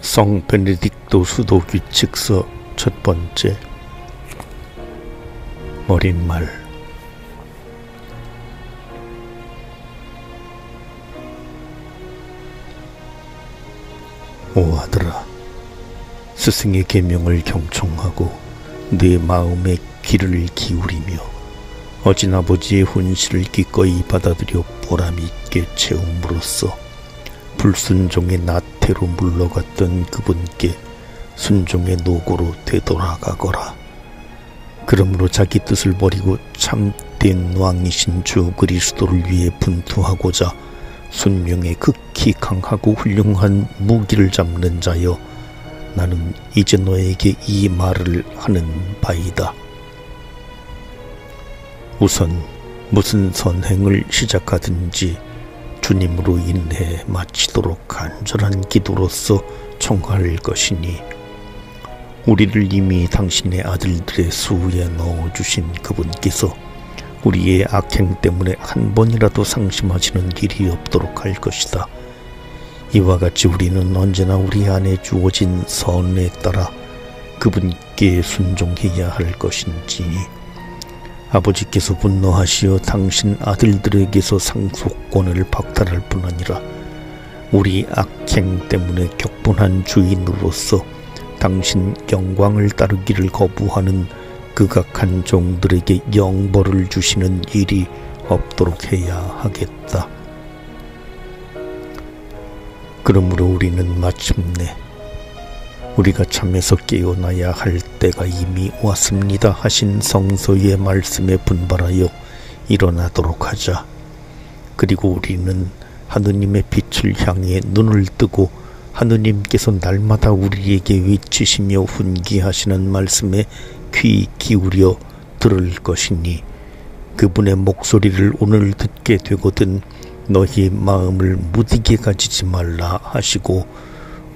성 베네딕토 수도 규칙서 첫 번째. 머릿말. 오 아들아, 스승의 계명을 경청하고 네 마음의 귀를 기울이며 어진 아버지의 훈시를 기꺼이 받아들여 보람있게 채움으로써 불순종의 나태로 물러갔던 그분께 순종의 노고로 되돌아가거라. 그러므로 자기 뜻을 버리고 참된 왕이신 주 그리스도를 위해 분투하고자 순명에 극히 강하고 훌륭한 무기를 잡는 자여, 나는 이제 너에게 이 말을 하는 바이다. 우선 무슨 선행을 시작하든지 주님으로 인해 마치도록 간절한 기도로서 청할 것이니, 우리를 이미 당신의 아들들의 수에 넣어주신 그분께서 우리의 악행 때문에 한 번이라도 상심하시는 일이 없도록 할 것이다. 이와 같이 우리는 언제나 우리 안에 주어진 선에 따라 그분께 순종해야 할 것인지니, 아버지께서 분노하시어 당신 아들들에게서 상속권을 박탈할 뿐 아니라 우리 악행 때문에 격분한 주인으로서 당신 영광을 따르기를 거부하는 극악한 종들에게 영벌을 주시는 일이 없도록 해야 하겠다. 그러므로 우리는 마침내 우리가 잠에서 깨어나야 할 때가 이미 왔습니다 하신 성서의 말씀에 분발하여 일어나도록 하자. 그리고 우리는 하느님의 빛을 향해 눈을 뜨고 하느님께서 날마다 우리에게 외치시며 훈기하시는 말씀에 귀 기울여 들을 것이니, 그분의 목소리를 오늘 듣게 되거든 너희 마음을 무디게 가지지 말라 하시고,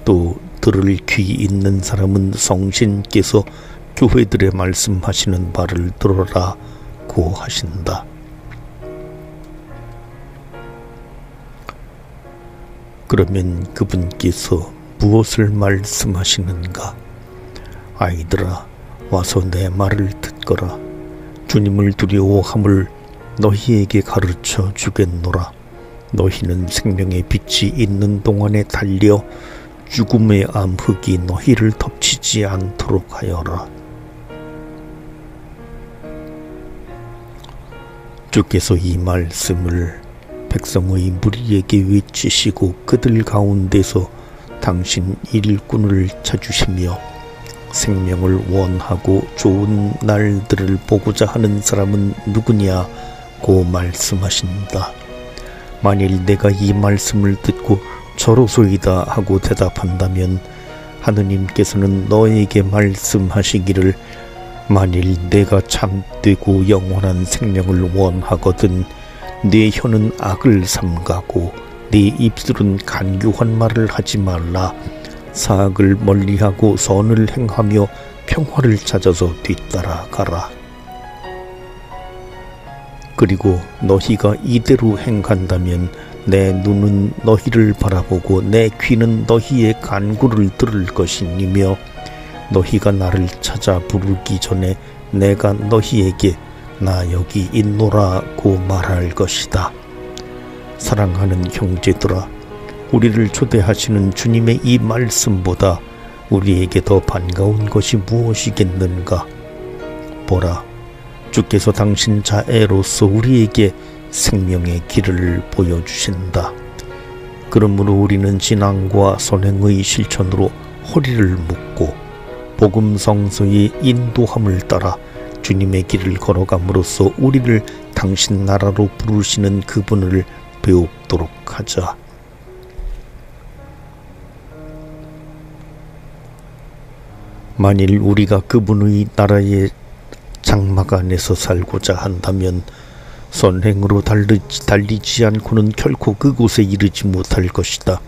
또 들을 귀 있는 사람은 성신께서 교회들의 말씀하시는 바를 들어라고 하신다. 그러면 그분께서 무엇을 말씀하시는가? 아이들아, 와서 내 말을 듣거라. 주님을 두려워함을 너희에게 가르쳐 주겠노라. 너희는 생명의 빛이 있는 동안에 달려 죽음의 암흑이 너희를 덮치지 않도록 하여라. 주께서 이 말씀을 백성의 무리에게 외치시고 그들 가운데서 당신 일꾼을 찾으시며 생명을 원하고 좋은 날들을 보고자 하는 사람은 누구냐고 말씀하신다. 만일 내가 이 말씀을 듣고 저로소이다 하고 대답한다면 하느님께서는 너에게 말씀하시기를, 만일 내가 참되고 영원한 생명을 원하거든 네 혀는 악을 삼가고 네 입술은 간교한 말을 하지 말라. 사악을 멀리하고 선을 행하며 평화를 찾아서 뒤따라가라. 그리고 너희가 이대로 행한다면 내 눈은 너희를 바라보고 내 귀는 너희의 간구를 들을 것이니며, 너희가 나를 찾아 부르기 전에 내가 너희에게 나 여기 있노라고 말할 것이다. 사랑하는 형제들아, 우리를 초대하시는 주님의 이 말씀보다 우리에게 더 반가운 것이 무엇이겠는가? 보라, 주께서 당신 자애로서 우리에게 생명의 길을 보여주신다. 그러므로 우리는 진앙과 선행의 실천으로 허리를 묶고 복음 성서의 인도함을 따라 주님의 길을 걸어감으로써 우리를 당신 나라로 부르시는 그분을 배우도록 하자. 만일 우리가 그분의 나라의 장막 안에서 살고자 한다면 선행으로 달리지 않고는 결코 그곳에 이르지 못할 것이다.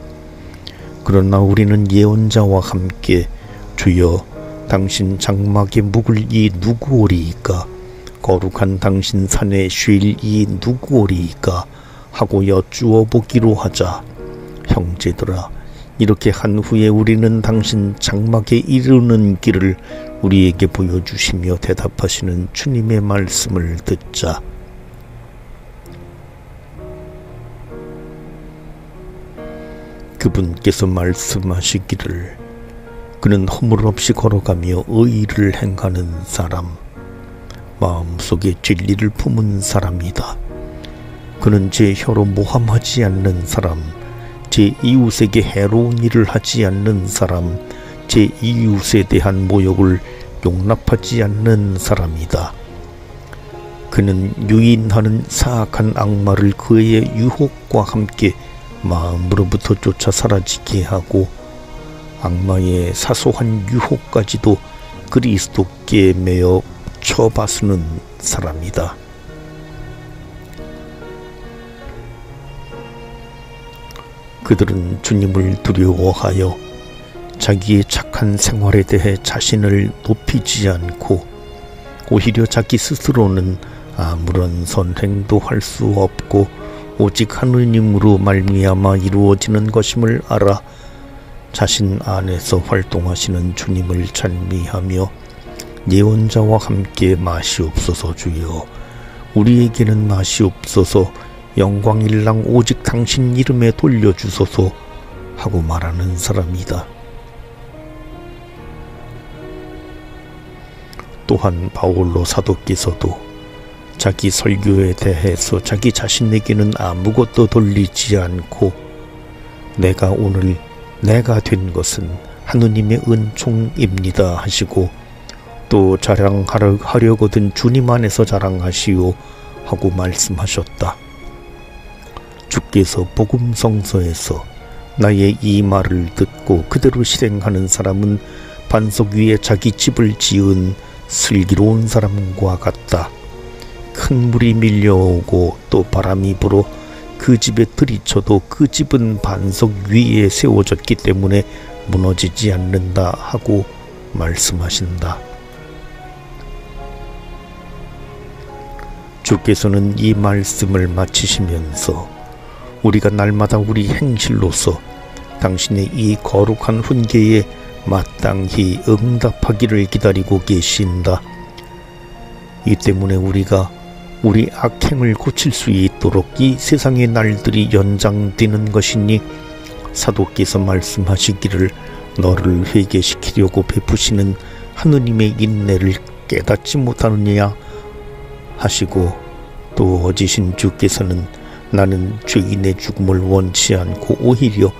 그러나 우리는 예언자와 함께 주여 당신 장막에 묵을 이 누구오리이까? 거룩한 당신 산에 쉴 이 누구오리이까? 하고 여쭈어 보기로 하자. 형제들아, 이렇게 한 후에 우리는 당신 장막에 이르는 길을 우리에게 보여주시며 대답하시는 주님의 말씀을 듣자. 그분께서 말씀하시기를 그는 허물 없이 걸어가며 의의를 행하는 사람, 마음속에 진리를 품은 사람이다. 그는 제 혀로 모함하지 않는 사람, 제 이웃에게 해로운 일을 하지 않는 사람, 제 이웃에 대한 모욕을 용납하지 않는 사람이다. 그는 유인하는 사악한 악마를 그의 유혹과 함께 마음으로부터 쫓아 사라지게 하고 악마의 사소한 유혹까지도 그리스도께 매어 쳐바수는 사람이다. 그들은 주님을 두려워하여 자기의 착한 생활에 대해 자신을 높이지 않고 오히려 자기 스스로는 아무런 선행도 할 수 없고 오직 하느님으로 말미암아 이루어지는 것임을 알아 자신 안에서 활동하시는 주님을 찬미하며 예언자와 함께 마시옵소서 주여, 우리에게는 마시옵소서, 영광일랑 오직 당신 이름에 돌려주소서 하고 말하는 사람이다. 또한 바올로 사도께서도 자기 설교에 대해서 자기 자신에게는 아무것도 돌리지 않고 내가 오늘 내가 된 것은 하느님의 은총입니다 하시고 또 자랑하려거든 주님 안에서 자랑하시오 하고 말씀하셨다. 주께서 복음성서에서 나의 이 말을 듣고 그대로 실행하는 사람은 반석 위에 자기 집을 지은 슬기로운 사람과 같다. 큰 물이 밀려오고 또 바람이 불어 그 집에 들이쳐도 그 집은 반석 위에 세워졌기 때문에 무너지지 않는다 하고 말씀하신다. 주께서는 이 말씀을 마치시면서 우리가 날마다 우리 행실로서 당신의 이 거룩한 훈계에 마땅히 응답하기를 기다리고 계신다. 이 때문에 우리가 우리 악행을 고칠 수 있도록 이 세상의 날들이 연장되는 것이니 사도께서 말씀하시기를 너를 회개시키려고 베푸시는 하느님의 인내를 깨닫지 못하느냐 하시고 또 어지신 주께서는 나는 죄인의 죽음을 원치 않고 오히려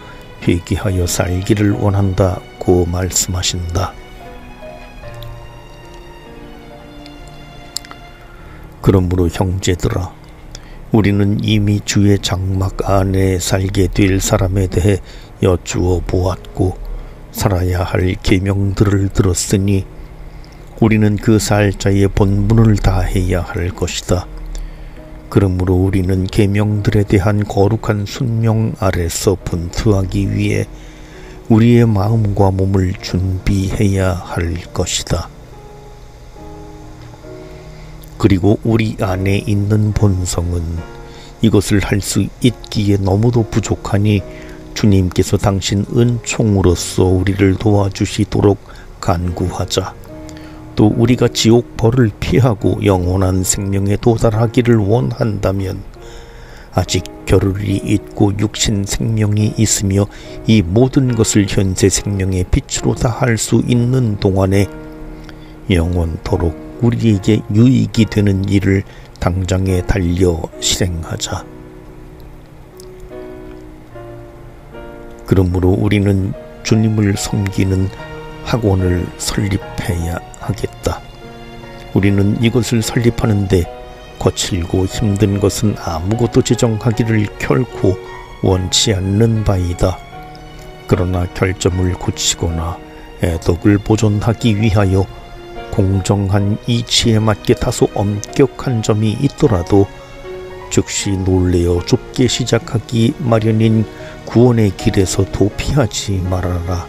회개하여 살기를 원한다고 말씀하신다. 그러므로 형제들아, 우리는 이미 주의 장막 안에 살게 될 사람에 대해 여쭈어 보았고 살아야 할 계명들을 들었으니 우리는 그 살 자의 본분을 다해야 할 것이다. 그러므로 우리는 계명들에 대한 거룩한 순명 아래서 분투하기 위해 우리의 마음과 몸을 준비해야 할 것이다. 그리고 우리 안에 있는 본성은 이것을 할 수 있기에 너무도 부족하니 주님께서 당신 은총으로서 우리를 도와주시도록 간구하자. 또 우리가 지옥 벌을 피하고 영원한 생명에 도달하기를 원한다면 아직 겨를이 있고 육신 생명이 있으며 이 모든 것을 현세 생명의 빛으로 다 할 수 있는 동안에 영원토록 우리에게 유익이 되는 일을 당장에 달려 실행하자. 그러므로 우리는 주님을 섬기는 학원을 설립해야 하겠다. 우리는 이것을 설립하는데 거칠고 힘든 것은 아무것도 지정하기를 결코 원치 않는 바이다. 그러나 결점을 고치거나 애덕을 보존하기 위하여 공정한 이치에 맞게 다소 엄격한 점이 있더라도 즉시 놀래어 좁게 시작하기 마련인 구원의 길에서 도피하지 말아라.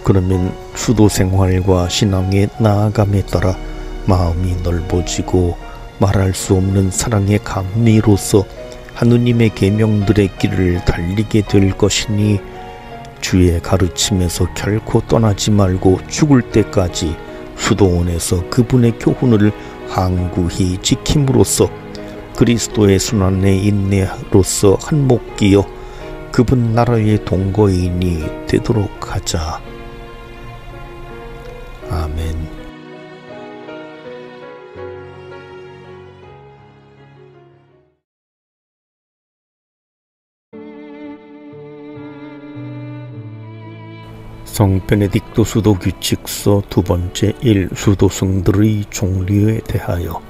그러면 수도 생활과 신앙의 나아감에 따라 마음이 넓어지고 말할 수 없는 사랑의 감리로서 하느님의 계명들의 길을 달리게 될 것이니 주의 가르침에서 결코 떠나지 말고 죽을 때까지 수도원에서 그분의 교훈을 항구히 지킴으로써 그리스도의 순환의 인내로서 한몫 끼어 그분 나라의 동거인이 되도록 하자. 아멘. 성 베네딕토 수도 규칙서 두 번째 1. 수도승들의 종류에 대하여.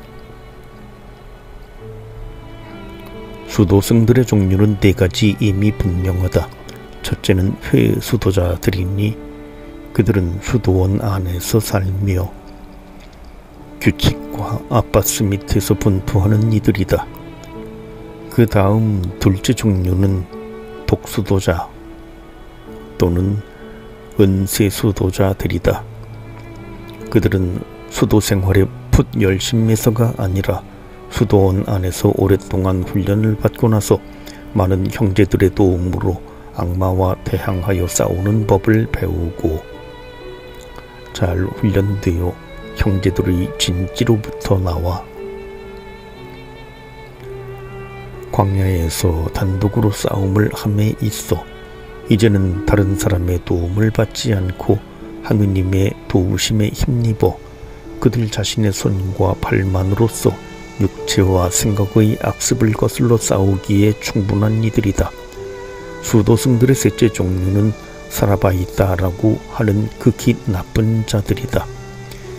수도승들의 종류는 네 가지 이미 분명하다. 첫째는 회수도자들이니 그들은 수도원 안에서 살며 규칙과 아바스 밑에서 분투하는 이들이다. 그 다음 둘째 종류는 독수도자 또는 은세수도자들이다. 그들은 수도 생활에 풋 열심해서가 아니라 수도원 안에서 오랫동안 훈련을 받고 나서 많은 형제들의 도움으로 악마와 대항하여 싸우는 법을 배우고 잘 훈련되어 형제들의 진지로부터 나와 광야에서 단독으로 싸움을 함에 있어 이제는 다른 사람의 도움을 받지 않고 하느님의 도우심에 힘입어 그들 자신의 손과 발만으로서 육체와 생각의 악습을 거슬러 싸우기에 충분한 이들이다. 수도승들의 셋째 종류는 사라바이타라고 하는 극히 나쁜 자들이다.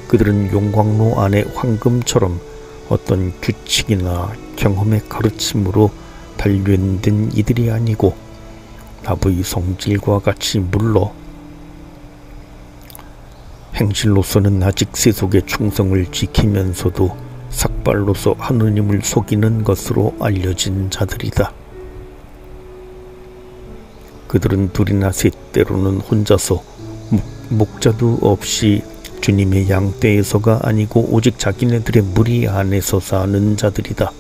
그들은 용광로 안의 황금처럼 어떤 규칙이나 경험의 가르침으로 단련된 이들이 아니고 나부의 성질과 같이 물러 행실로서는 아직 세속의 충성을 지키면서도 삭발로서 하느님을 속이는 것으로 알려진 자들이다. 그들은 둘이나 셋 때로는 혼자서 목자도 없이 주님의 양떼에서가 아니고 오직 자기네들의 무리 안에서 사는 자들이다.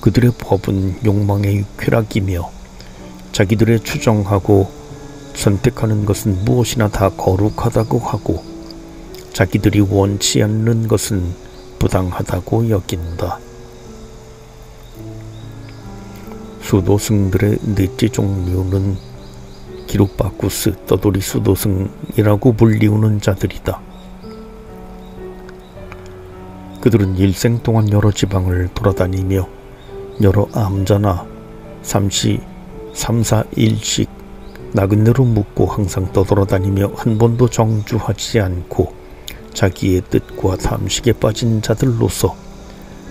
그들의 법은 욕망의 쾌락이며 자기들의 추정하고 선택하는 것은 무엇이나 다 거룩하다고 하고 자기들이 원치 않는 것은 부당하다고 여긴다. 수도승들의 넷째 종류는 기루바쿠스 떠돌이 수도승이라고 불리우는 자들이다. 그들은 일생 동안 여러 지방을 돌아다니며 여러 암자나 3-4-1씩 나그네로 묵고 항상 떠돌아다니며 한 번도 정주하지 않고 자기의 뜻과 탐식에 빠진 자들로서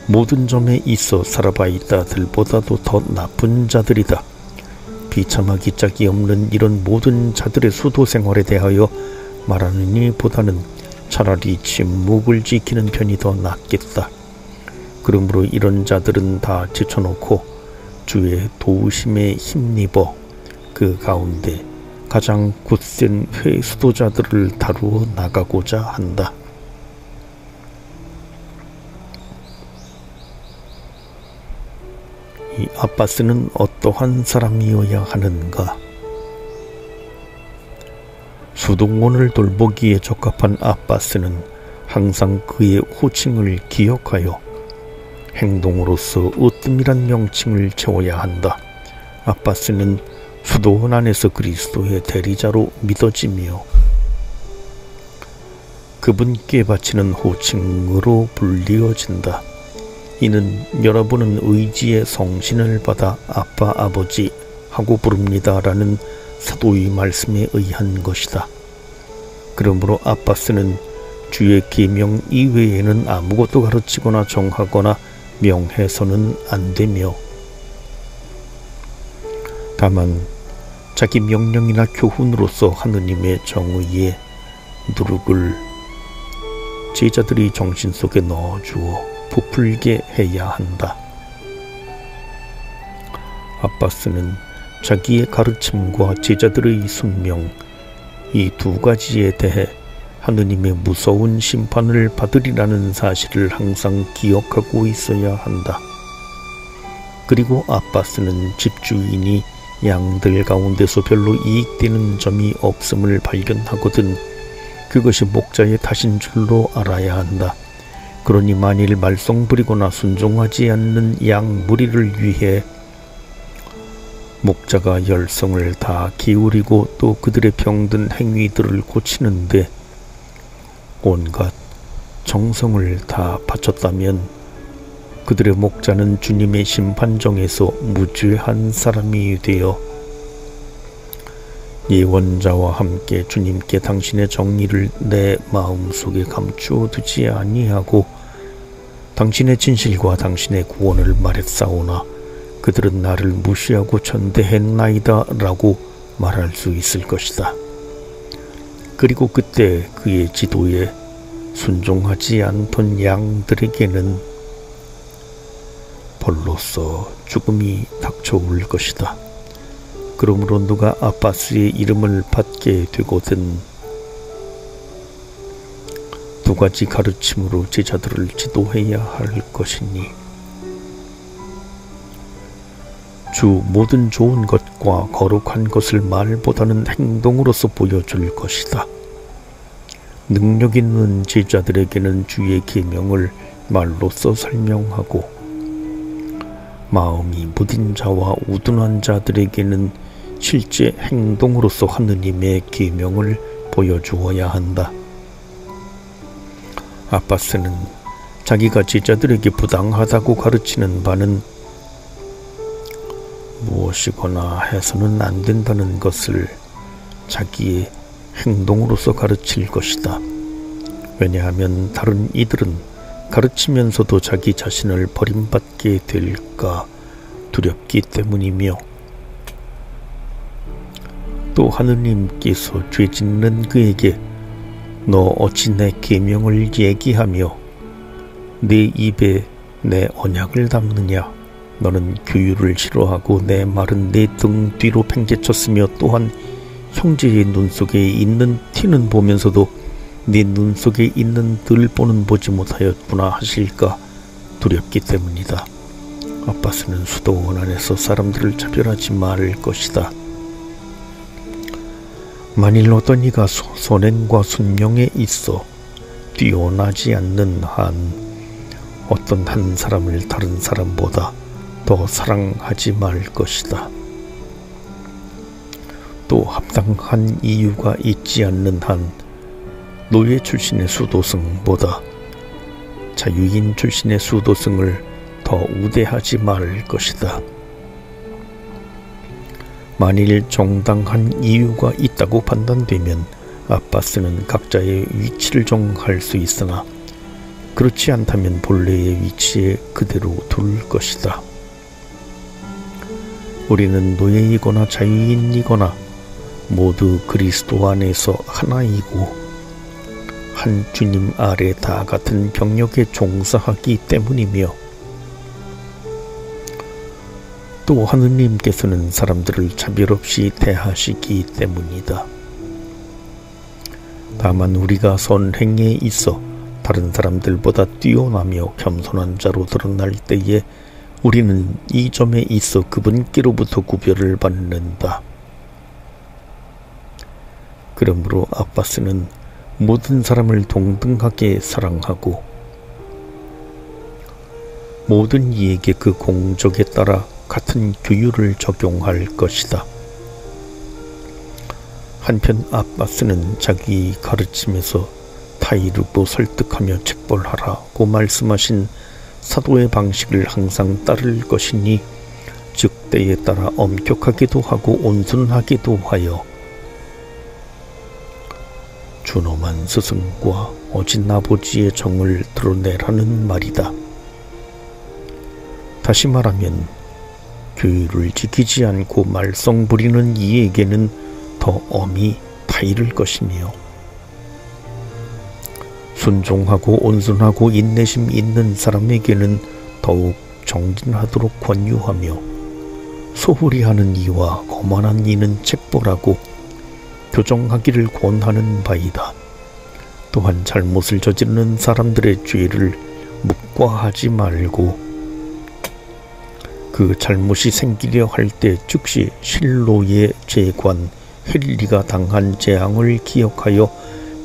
모든 점에 있어 사라바이타들보다도 더 나쁜 자들이다. 비참하기 짝이 없는 이런 모든 자들의 수도 생활에 대하여 말하느니 보다는 차라리 침묵을 지키는 편이 더 낫겠다. 그러므로 이런 자들은 다 제쳐놓고 주의 도우심에 힘입어 그 가운데 가장 굳센 회수도자들을 다루어 나가고자 한다. 이 아바스는 어떠한 사람이어야 하는가? 수도원을 돌보기에 적합한 아바스는 항상 그의 호칭을 기억하여 행동으로서 으뜸이란 명칭을 채워야 한다. 아바스는 수도원 안에서 그리스도의 대리자로 믿어지며 그분께 바치는 호칭으로 불리어진다. 이는 여러분은 의지의 성신을 받아 아빠 아버지 하고 부릅니다라는 사도의 말씀에 의한 것이다. 그러므로 아바스는 주의 계명 이외에는 아무것도 가르치거나 정하거나 명해서는 안 되며 다만 자기 명령이나 교훈으로서 하느님의 정의에 누룩을 제자들이 정신 속에 넣어주어 부풀게 해야 한다. 아바스는 자기의 가르침과 제자들의 순명 이 두 가지에 대해 하느님의 무서운 심판을 받으리라는 사실을 항상 기억하고 있어야 한다. 그리고 아빠스는 집주인이 양들 가운데서 별로 이익되는 점이 없음을 발견하거든 그것이 목자의 탓인 줄로 알아야 한다. 그러니 만일 말썽 부리거나 순종하지 않는 양 무리를 위해 목자가 열성을 다 기울이고 또 그들의 병든 행위들을 고치는데 온갖 정성을 다 바쳤다면 그들의 목자는 주님의 심판정에서 무죄한 사람이 되어 예언자와 함께 주님께 당신의 정의를 내 마음속에 감추어 두지 아니하고 당신의 진실과 당신의 구원을 말했사오나 그들은 나를 무시하고 천대했나이다 라고 말할 수 있을 것이다. 그리고 그때 그의 지도에 순종하지 않던 양들에게는 벌로써 죽음이 닥쳐올 것이다. 그러므로 누가 아빠스의 이름을 받게 되거든 두 가지 가르침으로 제자들을 지도해야 할 것이니 주 모든 좋은 것과 거룩한 것을 말보다는 행동으로서 보여줄 것이다. 능력 있는 제자들에게는 주의 계명을 말로써 설명하고 마음이 무딘 자와 우둔한 자들에게는 실제 행동으로서 하느님의 계명을 보여주어야 한다. 아빠스는 자기가 제자들에게 부당하다고 가르치는 바는 무엇이거나 해서는 안 된다는 것을 자기의 행동으로서 가르칠 것이다. 왜냐하면 다른 이들은 가르치면서도 자기 자신을 버림받게 될까 두렵기 때문이며 또 하느님께서 죄짓는 그에게 너 어찌 내 계명을 얘기하며 내 입에 내 언약을 담느냐 너는 규율을 싫어하고 내 말은 내 등 뒤로 팽개쳤으며 또한 형제의 눈 속에 있는 티는 보면서도 네 눈 속에 있는 들보는 보지 못하였구나 하실까 두렵기 때문이다. 아빠스는 수도원 안에서 사람들을 차별하지 말 것이다. 만일 어떤 이가 선행과 순명에 있어 뛰어나지 않는 한 어떤 한 사람을 다른 사람보다 더 사랑하지 말 것이다. 또 합당한 이유가 있지 않는 한 노예 출신의 수도승보다 자유인 출신의 수도승을 더 우대하지 말 것이다. 만일 정당한 이유가 있다고 판단되면 아빠스는 각자의 위치를 정할 수 있으나 그렇지 않다면 본래의 위치에 그대로 둘 것이다. 우리는 노예이거나 자유인이거나 모두 그리스도 안에서 하나이고 한 주님 아래 다 같은 병력에 종사하기 때문이며 또 하느님께서는 사람들을 차별 없이 대하시기 때문이다. 다만 우리가 선행에 있어 다른 사람들보다 뛰어나며 겸손한 자로 드러날 때에 우리는 이 점에 있어 그분께로부터 구별을 받는다. 그러므로 아빠스는 모든 사람을 동등하게 사랑하고 모든 이에게 그 공적에 따라 같은 규율을 적용할 것이다. 한편 아빠스는 자기 가르침에서 타이르고 설득하며 책벌하라고 말씀하신 사도의 방식을 항상 따를 것이니 즉 때에 따라 엄격하기도 하고 온순하기도 하여 준엄한 스승과 어진 아버지의 정을 드러내라는 말이다. 다시 말하면 규율을 지키지 않고 말썽 부리는 이에게는 더 엄히 타이를 것이며 순종하고 온순하고 인내심 있는 사람에게는 더욱 정진하도록 권유하며 소홀히 하는 이와 거만한 이는 책벌하고 교정하기를 권하는 바이다. 또한 잘못을 저지르는 사람들의 죄를 묵과하지 말고 그 잘못이 생기려 할 때 즉시 실로의 재관 헨리가 당한 재앙을 기억하여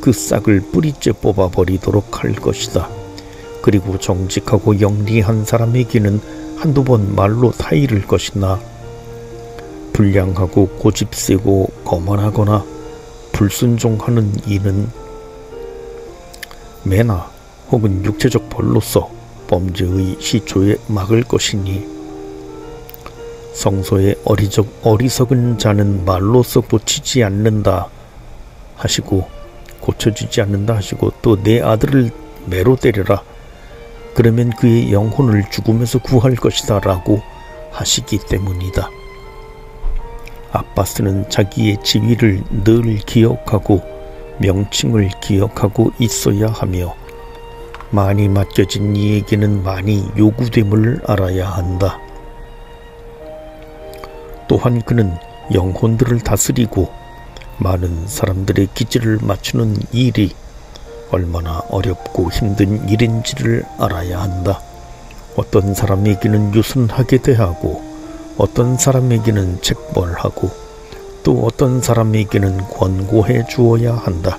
그 싹을 뿌리째 뽑아버리도록 할 것이다. 그리고 정직하고 영리한 사람에게는 한두 번 말로 타이를 것이나 불량하고 고집세고 거만하거나 불순종하는 이는 매나 혹은 육체적 벌로서 범죄의 시초에 막을 것이니 성소에 어리석은 자는 말로서 고쳐지지 않는다 하시고 또 내 아들을 매로 때려라. 그러면 그의 영혼을 죽음에서 구할 것이다 라고 하시기 때문이다. 아바스는 자기의 지위를 늘 기억하고 명칭을 기억하고 있어야 하며 많이 맡겨진 이에게는 많이 요구됨을 알아야 한다. 또한 그는 영혼들을 다스리고 많은 사람들의 기질을 맞추는 일이 얼마나 어렵고 힘든 일인지를 알아야 한다. 어떤 사람에게는 유순하게 대하고 어떤 사람에게는 책벌하고 또 어떤 사람에게는 권고해 주어야 한다.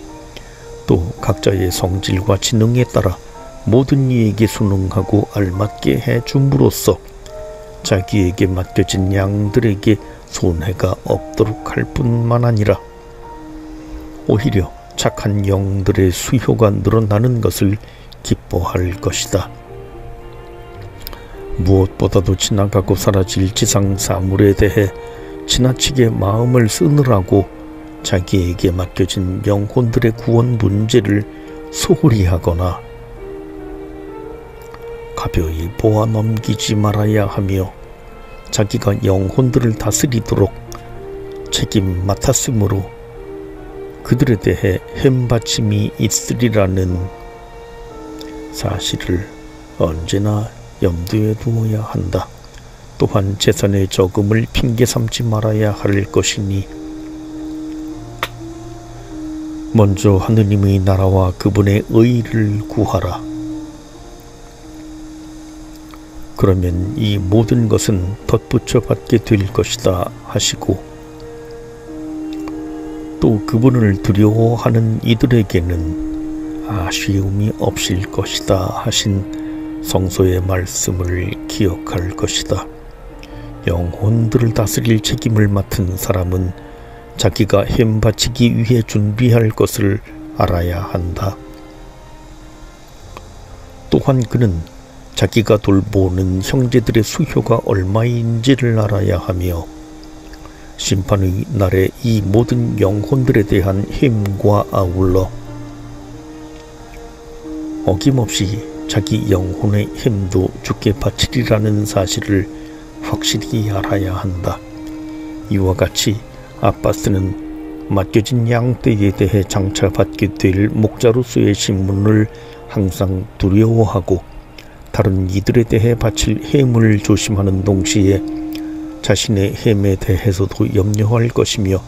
또 각자의 성질과 지능에 따라 모든 이에게 순응하고 알맞게 해 줌으로써 자기에게 맡겨진 양들에게 손해가 없도록 할 뿐만 아니라 오히려 착한 영들의 수효가 늘어나는 것을 기뻐할 것이다. 무엇보다도 지나가고 사라질 지상 사물에 대해 지나치게 마음을 쓰느라고 자기에게 맡겨진 영혼들의 구원 문제를 소홀히 하거나 가벼이 보아 넘기지 말아야 하며 자기가 영혼들을 다스리도록 책임 맡았으므로 그들에 대해 햄받침이 있으리라는 사실을 언제나 염두에 두어야 한다. 또한 재산의 저금을 핑계 삼지 말아야 할 것이니 먼저 하느님의 나라와 그분의 의를 구하라. 그러면 이 모든 것은 덧붙여 받게 될 것이다 하시고 또 그분을 두려워하는 이들에게는 아쉬움이 없을 것이다 하신 성소의 말씀을 기억할 것이다. 영혼들을 다스릴 책임을 맡은 사람은 자기가 햄바치기 위해 준비할 것을 알아야 한다. 또한 그는 자기가 돌보는 형제들의 수효가 얼마인지를 알아야 하며 심판의 날에 이 모든 영혼들에 대한 햄과 아울러 어김없이 자기 영혼의 햄도 주께 바치리라는 사실을 확실히 알아야 한다. 이와 같이 아바스는 맡겨진 양떼에 대해 장차 받게 될 목자로서의 신분을 항상 두려워하고 다른 이들에 대해 바칠 햄을 조심하는 동시에 자신의 햄에 대해서도 염려할 것이며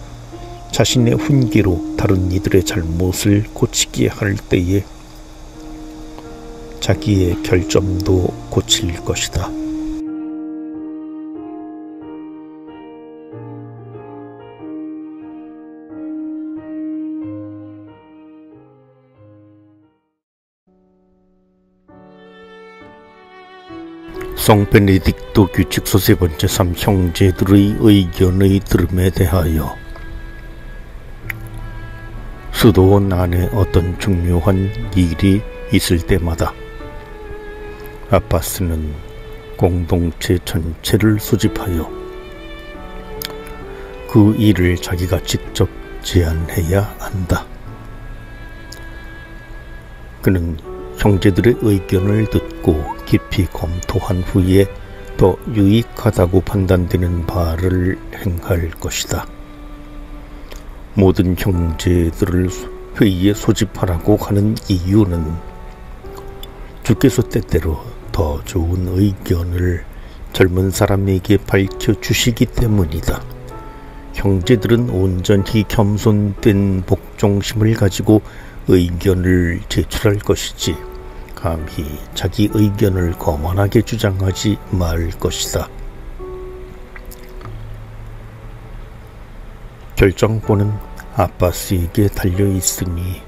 자신의 훈계로 다른 이들의 잘못을 고치게 할 때에 자기의 결점도 고칠 것이다. 성 베네딕토 규칙서 세 번째 3 형제들의 의견의 들음에 대하여 수도원 안에 어떤 중요한 일이 있을 때마다 아바스는 공동체 전체를 소집하여 그 일을 자기가 직접 제안해야 한다. 그는 형제들의 의견을 듣고 깊이 검토한 후에 더 유익하다고 판단되는 바를 행할 것이다. 모든 형제들을 회의에 소집하라고 하는 이유는 주께서 때때로 더 좋은 의견을 젊은 사람에게 밝혀주시기 때문이다. 형제들은 온전히 겸손된 복종심을 가지고 의견을 제출할 것이지 감히 자기 의견을 거만하게 주장하지 말 것이다. 결정권은 아빠스에게 달려 있으니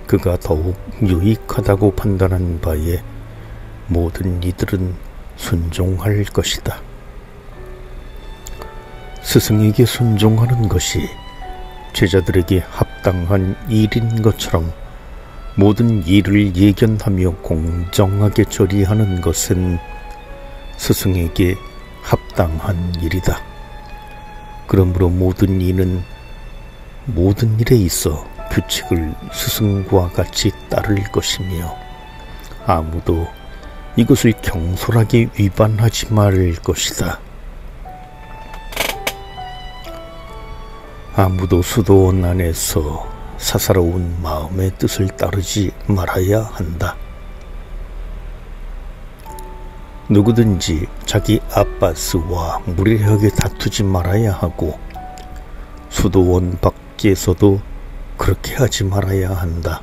그가 더욱 유익하다고 판단한 바에 모든 이들은 순종할 것이다. 스승에게 순종하는 것이 제자들에게 합당한 일인 것처럼 모든 일을 예견하며 공정하게 처리하는 것은 스승에게 합당한 일이다. 그러므로 모든 이는 모든 일에 있어 규칙을 스승과 같이 따를 것이며 아무도 이것을 경솔하게 위반하지 말 것이다. 아무도 수도원 안에서 사사로운 마음의 뜻을 따르지 말아야 한다. 누구든지 자기 아빠스와 무례하게 다투지 말아야 하고 수도원 밖에서도 그렇게 하지 말아야 한다.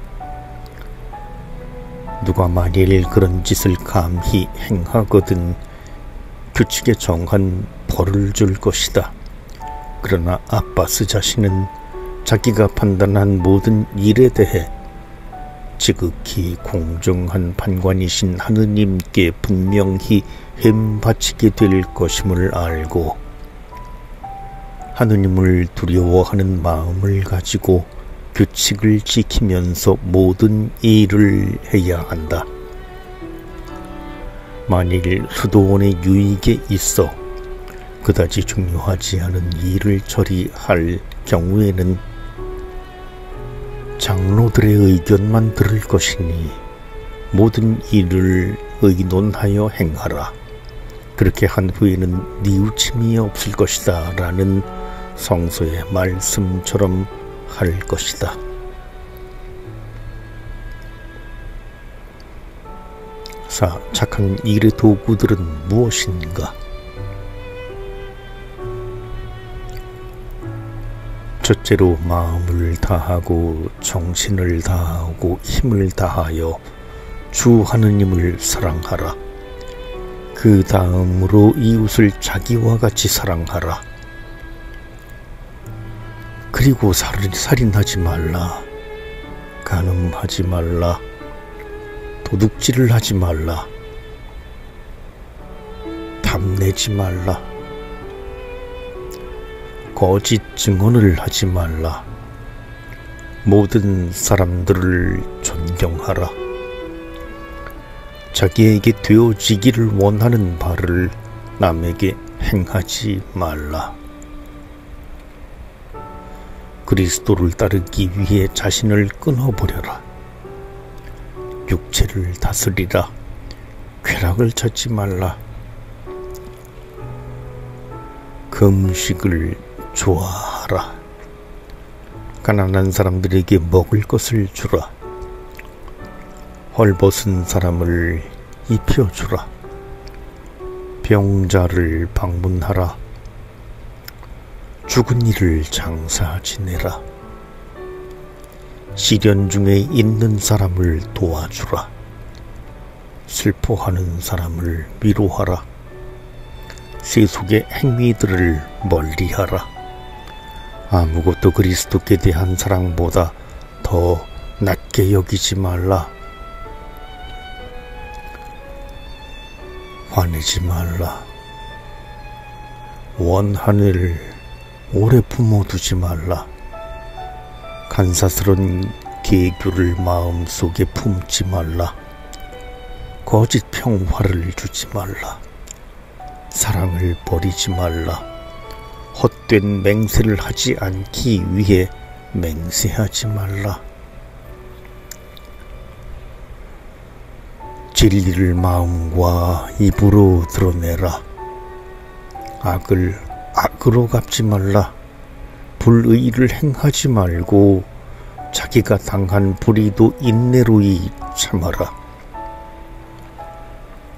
누가 만일 그런 짓을 감히 행하거든 규칙에 정한 벌을 줄 것이다. 그러나 아빠스 자신은 자기가 판단한 모든 일에 대해 지극히 공정한 판관이신 하느님께 분명히 햄바치게 될 것임을 알고 하느님을 두려워하는 마음을 가지고 규칙을 지키면서 모든 일을 해야 한다. 만일 수도원의 유익에 있어 그다지 중요하지 않은 일을 처리할 경우에는 장로들의 의견만 들을 것이니 모든 일을 의논하여 행하라. 그렇게 한 후에는 뉘우침이 없을 것이다 라는 성서의 말씀처럼 할 것이다. 착한 일의 도구들은 무엇인가? 첫째로 마음을 다하고 정신을 다하고 힘을 다하여 주 하느님을 사랑하라. 그 다음으로 이웃을 자기와 같이 사랑하라. 그리고 살인하지 말라. 간음하지 말라. 도둑질을 하지 말라. 탐내지 말라. 거짓 증언을 하지 말라. 모든 사람들을 존경하라. 자기에게 되어지기를 원하는 바를 남에게 행하지 말라. 그리스도를 따르기 위해 자신을 끊어버려라. 육체를 다스리라. 쾌락을 찾지 말라. 금식을 좋아하라. 가난한 사람들에게 먹을 것을 주라. 헐벗은 사람을 입혀주라. 병자를 방문하라. 죽은 이를 장사 지내라. 시련 중에 있는 사람을 도와주라. 슬퍼하는 사람을 위로하라. 세속의 행위들을 멀리하라. 아무것도 그리스도께 대한 사랑보다 더 낮게 여기지 말라. 화내지 말라. 원한을 오래 품어두지 말라. 간사스런 계교를 마음속에 품지 말라. 거짓 평화를 주지 말라. 사랑을 버리지 말라. 헛된 맹세를 하지 않기 위해 맹세하지 말라. 진리를 마음과 입으로 드러내라. 악을 악으로 갚지 말라. 불의를 행하지 말고 자기가 당한 불의도 인내로이 참아라.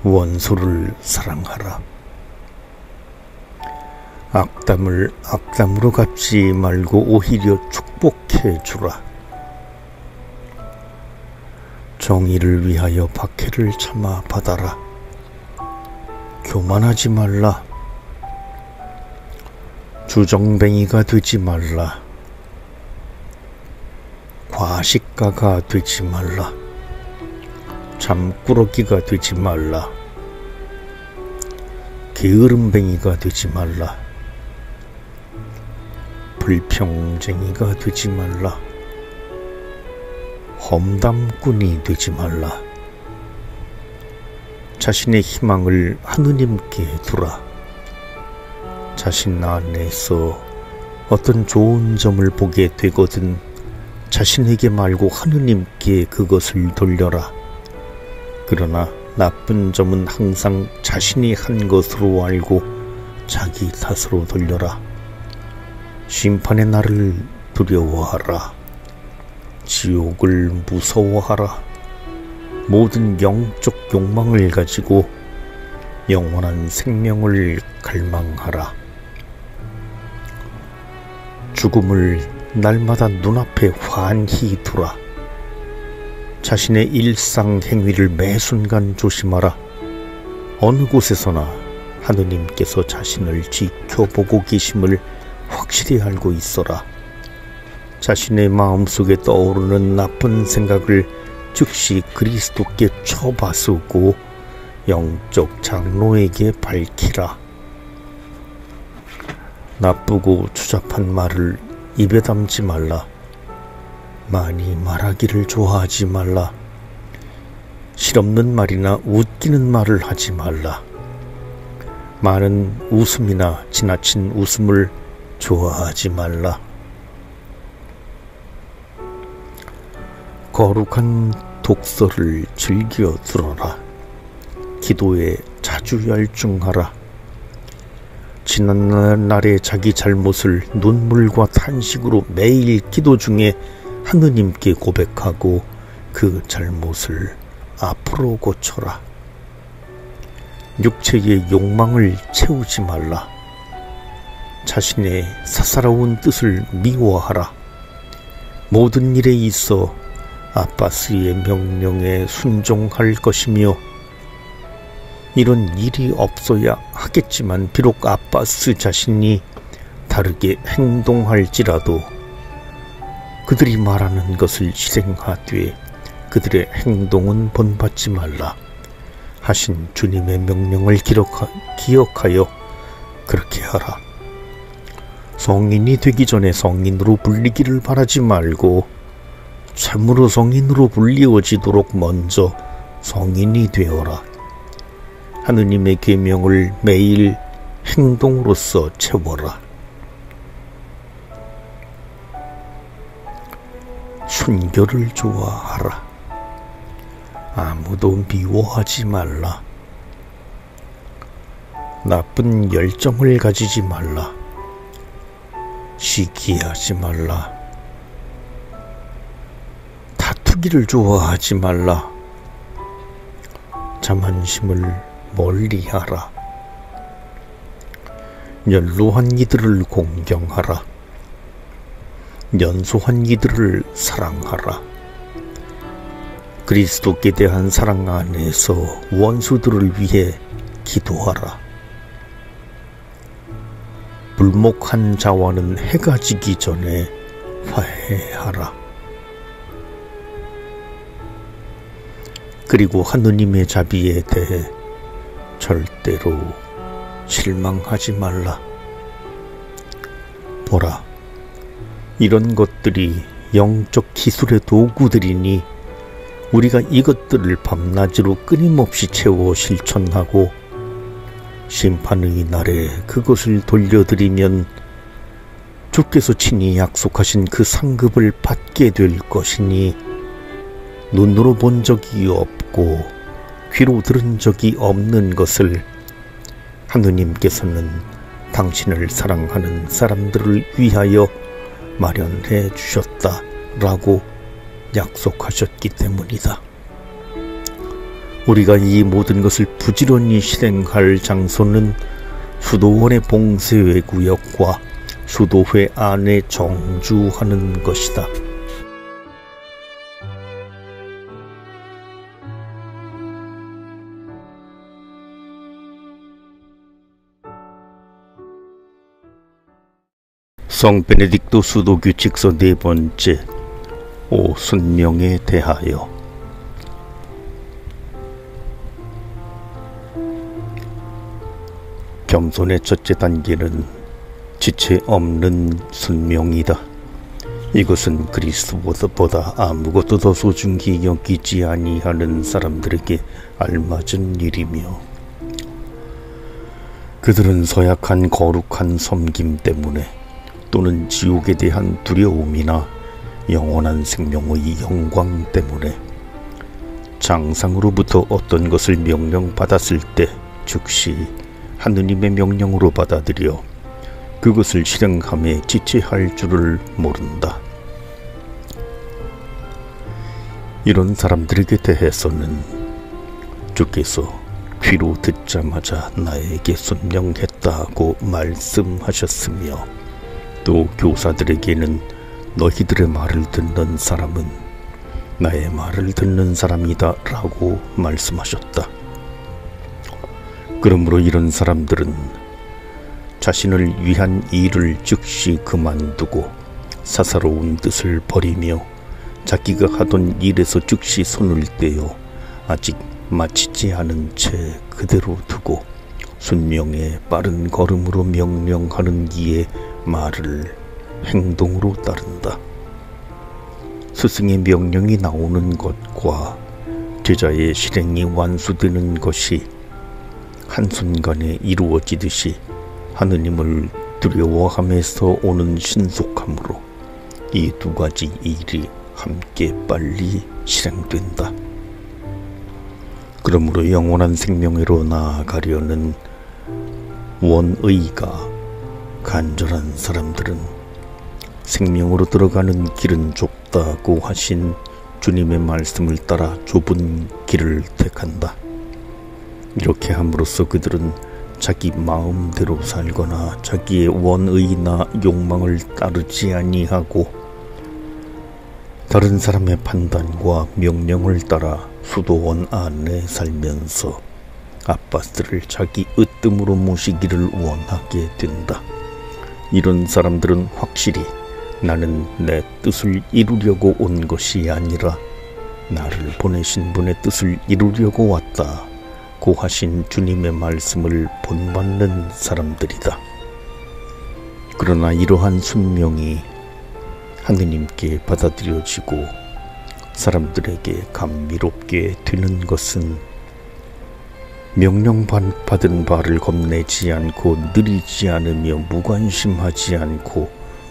원수를 사랑하라. 악담을 악담으로 갚지 말고 오히려 축복해 주라. 정의를 위하여 박해를 참아 받아라. 교만하지 말라. 주정뱅이가 되지 말라. 과식가가 되지 말라. 잠꾸러기가 되지 말라. 게으름뱅이가 되지 말라. 불평쟁이가 되지 말라. 험담꾼이 되지 말라. 자신의 희망을 하느님께 두라. 자신 안에서 어떤 좋은 점을 보게 되거든 자신에게 말고 하느님께 그것을 돌려라. 그러나 나쁜 점은 항상 자신이 한 것으로 알고 자기 탓으로 돌려라. 심판의 날을 두려워하라. 지옥을 무서워하라. 모든 영적 욕망을 가지고 영원한 생명을 갈망하라. 죽음을 날마다 눈앞에 환히 두라. 자신의 일상 행위를 매 순간 조심하라. 어느 곳에서나 하느님께서 자신을 지켜보고 계심을 확실히 알고 있어라. 자신의 마음속에 떠오르는 나쁜 생각을 즉시 그리스도께 처바수고 영적 장로에게 밝히라. 나쁘고 추잡한 말을 입에 담지 말라. 많이 말하기를 좋아하지 말라. 실없는 말이나 웃기는 말을 하지 말라. 많은 웃음이나 지나친 웃음을 좋아하지 말라. 거룩한 독서를 즐겨 들어라. 기도에 자주 열중하라. 지난날의 자기 잘못을 눈물과 탄식으로 매일 기도 중에 하느님께 고백하고 그 잘못을 앞으로 고쳐라. 육체의 욕망을 채우지 말라. 자신의 사사로운 뜻을 미워하라. 모든 일에 있어 아빠스의 명령에 순종할 것이며 이런 일이 없어야 하겠지만 비록 아빠스 자신이 다르게 행동할지라도 그들이 말하는 것을 실행하되 그들의 행동은 본받지 말라 하신 주님의 명령을 기억하여 그렇게 하라. 성인이 되기 전에 성인으로 불리기를 바라지 말고 참으로 성인으로 불리워지도록 먼저 성인이 되어라. 하느님의 계명을 매일 행동으로써 채워라. 순결을 좋아하라. 아무도 미워하지 말라. 나쁜 열정을 가지지 말라. 시기하지 말라. 다투기를 좋아하지 말라. 자만심을 멀리하라. 연로한 이들을 공경하라. 연소한 이들을 사랑하라. 그리스도께 대한 사랑 안에서 원수들을 위해 기도하라. 불목한 자와는 해가 지기 전에 화해하라. 그리고 하느님의 자비에 대해 절대로 실망하지 말라. 보라, 이런 것들이 영적 기술의 도구들이니 우리가 이것들을 밤낮으로 끊임없이 채워 실천하고 심판의 날에 그것을 돌려드리면 주께서 친히 약속하신 그 상급을 받게 될 것이니 눈으로 본 적이 없고 귀로 들은 적이 없는 것을 하느님께서는 당신을 사랑하는 사람들을 위하여 마련해 주셨다라고 약속하셨기 때문이다. 우리가 이 모든 것을 부지런히 실행할 장소는 수도원의 봉쇄회 구역과 수도회 안에 정주하는 것이다. 성 베네딕토 수도 규칙서 네 번째, 오순명에 대하여. 겸손의 첫째 단계는 지체 없는 순명이다. 이것은 그리스도보다 아무것도 더 소중히 여기지 아니하는 사람들에게 알맞은 일이며, 그들은 서약한 거룩한 섬김 때문에 또는 지옥에 대한 두려움이나 영원한 생명의 영광 때문에 장상으로부터 어떤 것을 명령받았을 때 즉시 하느님의 명령으로 받아들여 그것을 실행함에 지체할 줄을 모른다. 이런 사람들에게 대해서는 주께서 귀로 듣자마자 나에게 순명했다고 말씀하셨으며, 또 교사들에게는 너희들의 말을 듣는 사람은 나의 말을 듣는 사람이다 라고 말씀하셨다. 그러므로 이런 사람들은 자신을 위한 일을 즉시 그만두고 사사로운 뜻을 버리며 자기가 하던 일에서 즉시 손을 떼어 아직 마치지 않은 채 그대로 두고 순명의 빠른 걸음으로 명령하는 이의 말을 행동으로 따른다. 스승의 명령이 나오는 것과 제자의 실행이 완수되는 것이 한순간에 이루어지듯이 하느님을 두려워함에서 오는 신속함으로 이 두 가지 일이 함께 빨리 실행된다. 그러므로 영원한 생명으로 나아가려는 원의가 간절한 사람들은 생명으로 들어가는 길은 좁다고 하신 주님의 말씀을 따라 좁은 길을 택한다. 이렇게 함으로써 그들은 자기 마음대로 살거나 자기의 원의나 욕망을 따르지 아니하고 다른 사람의 판단과 명령을 따라 수도원 안에 살면서 아빠들을 자기 으뜸으로 모시기를 원하게 된다. 이런 사람들은 확실히 나는 내 뜻을 이루려고 온 것이 아니라 나를 보내신 분의 뜻을 이루려고 왔다고 하신 주님의 말씀을 본받는 사람들이다. 그러나 이러한 순명이 하느님께 받아들여지고 사람들에게 감미롭게 되는 것은 명령받은 바를 겁내지 않고 느리지 않으며 무관심하지 않고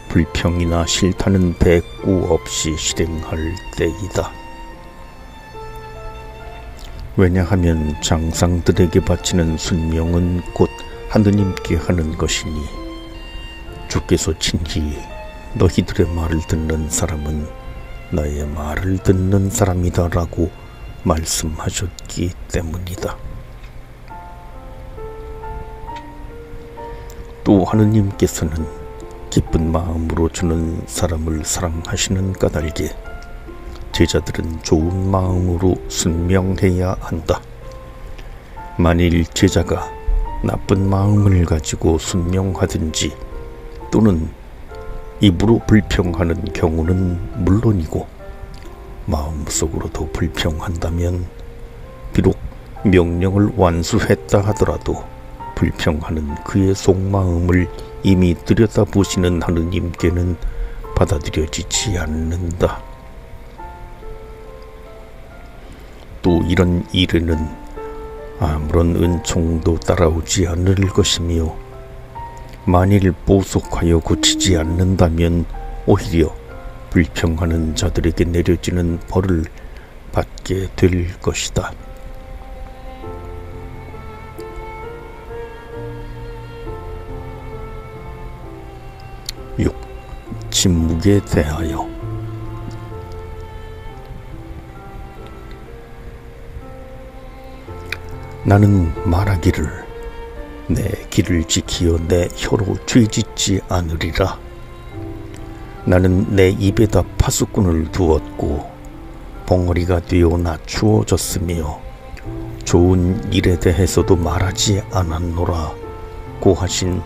불평이나 싫다는 대꾸 없이 실행할 때이다. 왜냐하면 장상들에게 바치는 순명은 곧 하느님께 하는 것이니 주께서 친히 너희들의 말을 듣는 사람은 나의 말을 듣는 사람이다 라고 말씀하셨기 때문이다. 또 하느님께서는 기쁜 마음으로 주는 사람을 사랑하시는 까닭에 제자들은 좋은 마음으로 순명해야 한다. 만일 제자가 나쁜 마음을 가지고 순명하든지 또는 입으로 불평하는 경우는 물론이고 마음속으로도 불평한다면 비록 명령을 완수했다 하더라도 불평하는 그의 속마음을 이미 들여다보시는 하느님께는 받아들여지지 않는다. 또 이런 일에는 아무런 은총도 따라오지 않을 것이며 만일 보속하여 고치지 않는다면 오히려 불평하는 자들에게 내려지는 벌을 받게 될 것이다. 6. 침묵에 대하여. 나는 말하기를 내 길을 지키어 내 혀로 죄짓지 않으리라. 나는 내 입에다 파수꾼을 두었고 벙어리가 되어 낮추어졌으며 좋은 일에 대해서도 말하지 않았노라 고 하신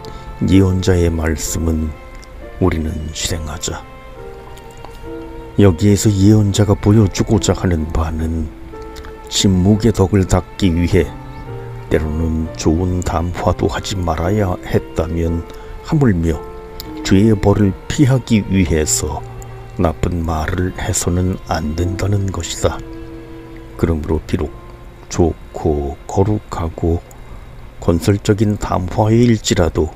예언자의 말씀은 우리는 실행하자. 여기에서 예언자가 보여주고자 하는 바는 침묵의 덕을 닦기 위해 때로는 좋은 담화도 하지 말아야 했다면 하물며 죄의 벌을 피하기 위해서 나쁜 말을 해서는 안 된다는 것이다. 그러므로 비록 좋고 거룩하고 건설적인 담화일지라도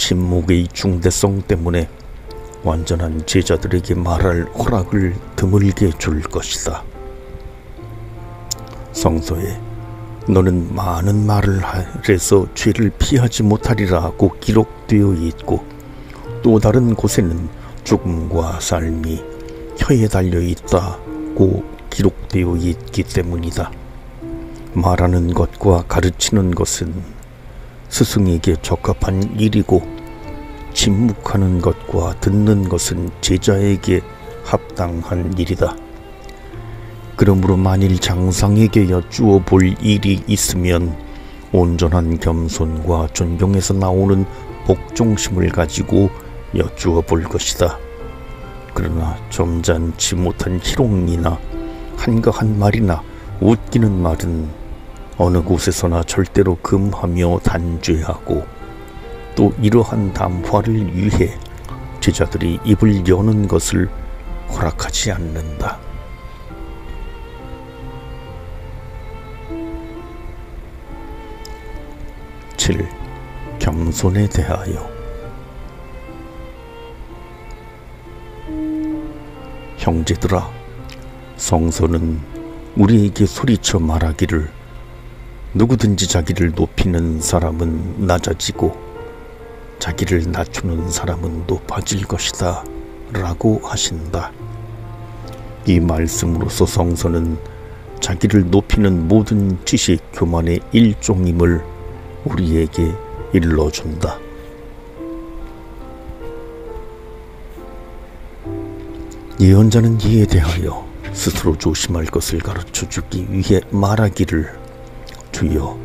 침묵의 중대성 때문에 완전한 제자들에게 말할 허락을 드물게 줄 것이다. 성서에 너는 많은 말을 해서 죄를 피하지 못하리라고 기록되어 있고 또 다른 곳에는 죽음과 삶이 혀에 달려 있다고 기록되어 있기 때문이다. 말하는 것과 가르치는 것은 스승에게 적합한 일이고 침묵하는 것과 듣는 것은 제자에게 합당한 일이다. 그러므로 만일 장상에게 여쭈어 볼 일이 있으면 온전한 겸손과 존경에서 나오는 복종심을 가지고 여쭈어 볼 것이다. 그러나 점잖지 못한 희롱이나 한가한 말이나 웃기는 말은 어느 곳에서나 절대로 금하며 단죄하고 또 이러한 담화를 위해 제자들이 입을 여는 것을 허락하지 않는다. 7. 겸손에 대하여. 형제들아, 성서는 우리에게 소리쳐 말하기를 누구든지 자기를 높이는 사람은 낮아지고 자기를 낮추는 사람은 높아질 것이다 라고 하신다. 이 말씀으로서 성서는 자기를 높이는 모든 지식 교만의 일종임을 우리에게 일러준다. 예언자는 이에 대하여 스스로 조심할 것을 가르쳐주기 위해 말하기를 주여,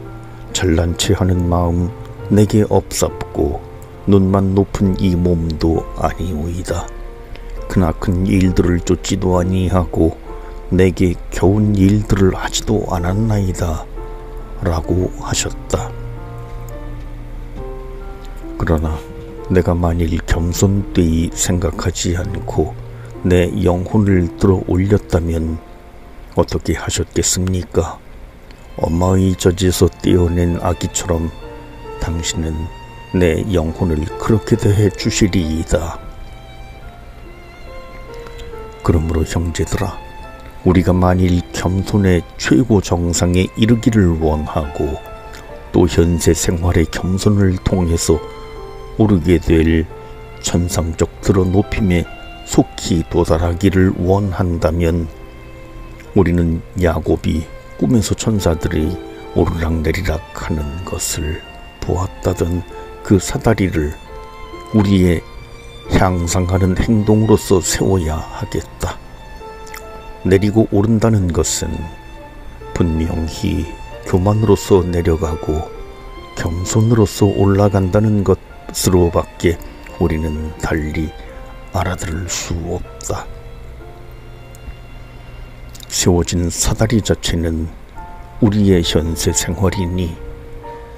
잘난 체 하는 마음 내게 없sap고 눈만 높은 이 몸도 아니오이다. 크나큰 일들을 쫓지도 아니하고 내게 겨운 일들을 하지도 않았나이다 라고 하셨다. 그러나 내가 만일 겸손되이 생각하지 않고 내 영혼을 들어 올렸다면 어떻게 하셨겠습니까? 엄마의 젖에서 떼어낸 아기처럼 당신은 내 영혼을 그렇게 대해 주시리이다. 그러므로 형제들아, 우리가 만일 겸손의 최고 정상에 이르기를 원하고 또 현세 생활의 겸손을 통해서 오르게 될 천상적 드러높임에 속히 도달하기를 원한다면 우리는 야곱이 꿈에서 천사들이 오르락내리락 하는 것을 보았다던 그 사다리를 우리의 향상하는 행동으로서 세워야 하겠다. 내리고 오른다는 것은 분명히 교만으로서 내려가고 겸손으로서 올라간다는 것으로밖에 우리는 달리 알아들을 수 없다. 세워진 사다리 자체는 우리의 현세 생활이니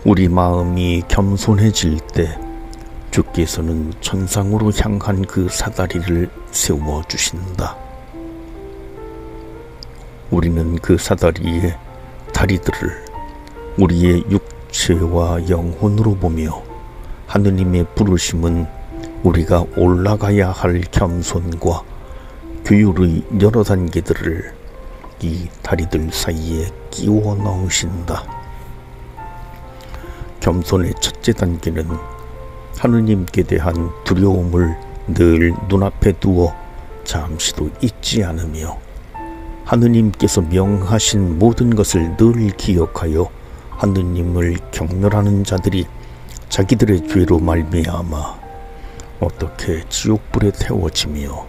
우리 마음이 겸손해질 때 주께서는 천상으로 향한 그 사다리를 세워주신다. 우리는 그 사다리의 다리들을 우리의 육체와 영혼으로 보며 하느님의 부르심은 우리가 올라가야 할 겸손과 규율의 여러 단계들을 이 다리들 사이에 끼워 넣으신다. 겸손의 첫째 단계는 하느님께 대한 두려움을 늘 눈앞에 두어 잠시도 잊지 않으며 하느님께서 명하신 모든 것을 늘 기억하여 하느님을 경멸하는 자들이 자기들의 죄로 말미암아 어떻게 지옥불에 태워지며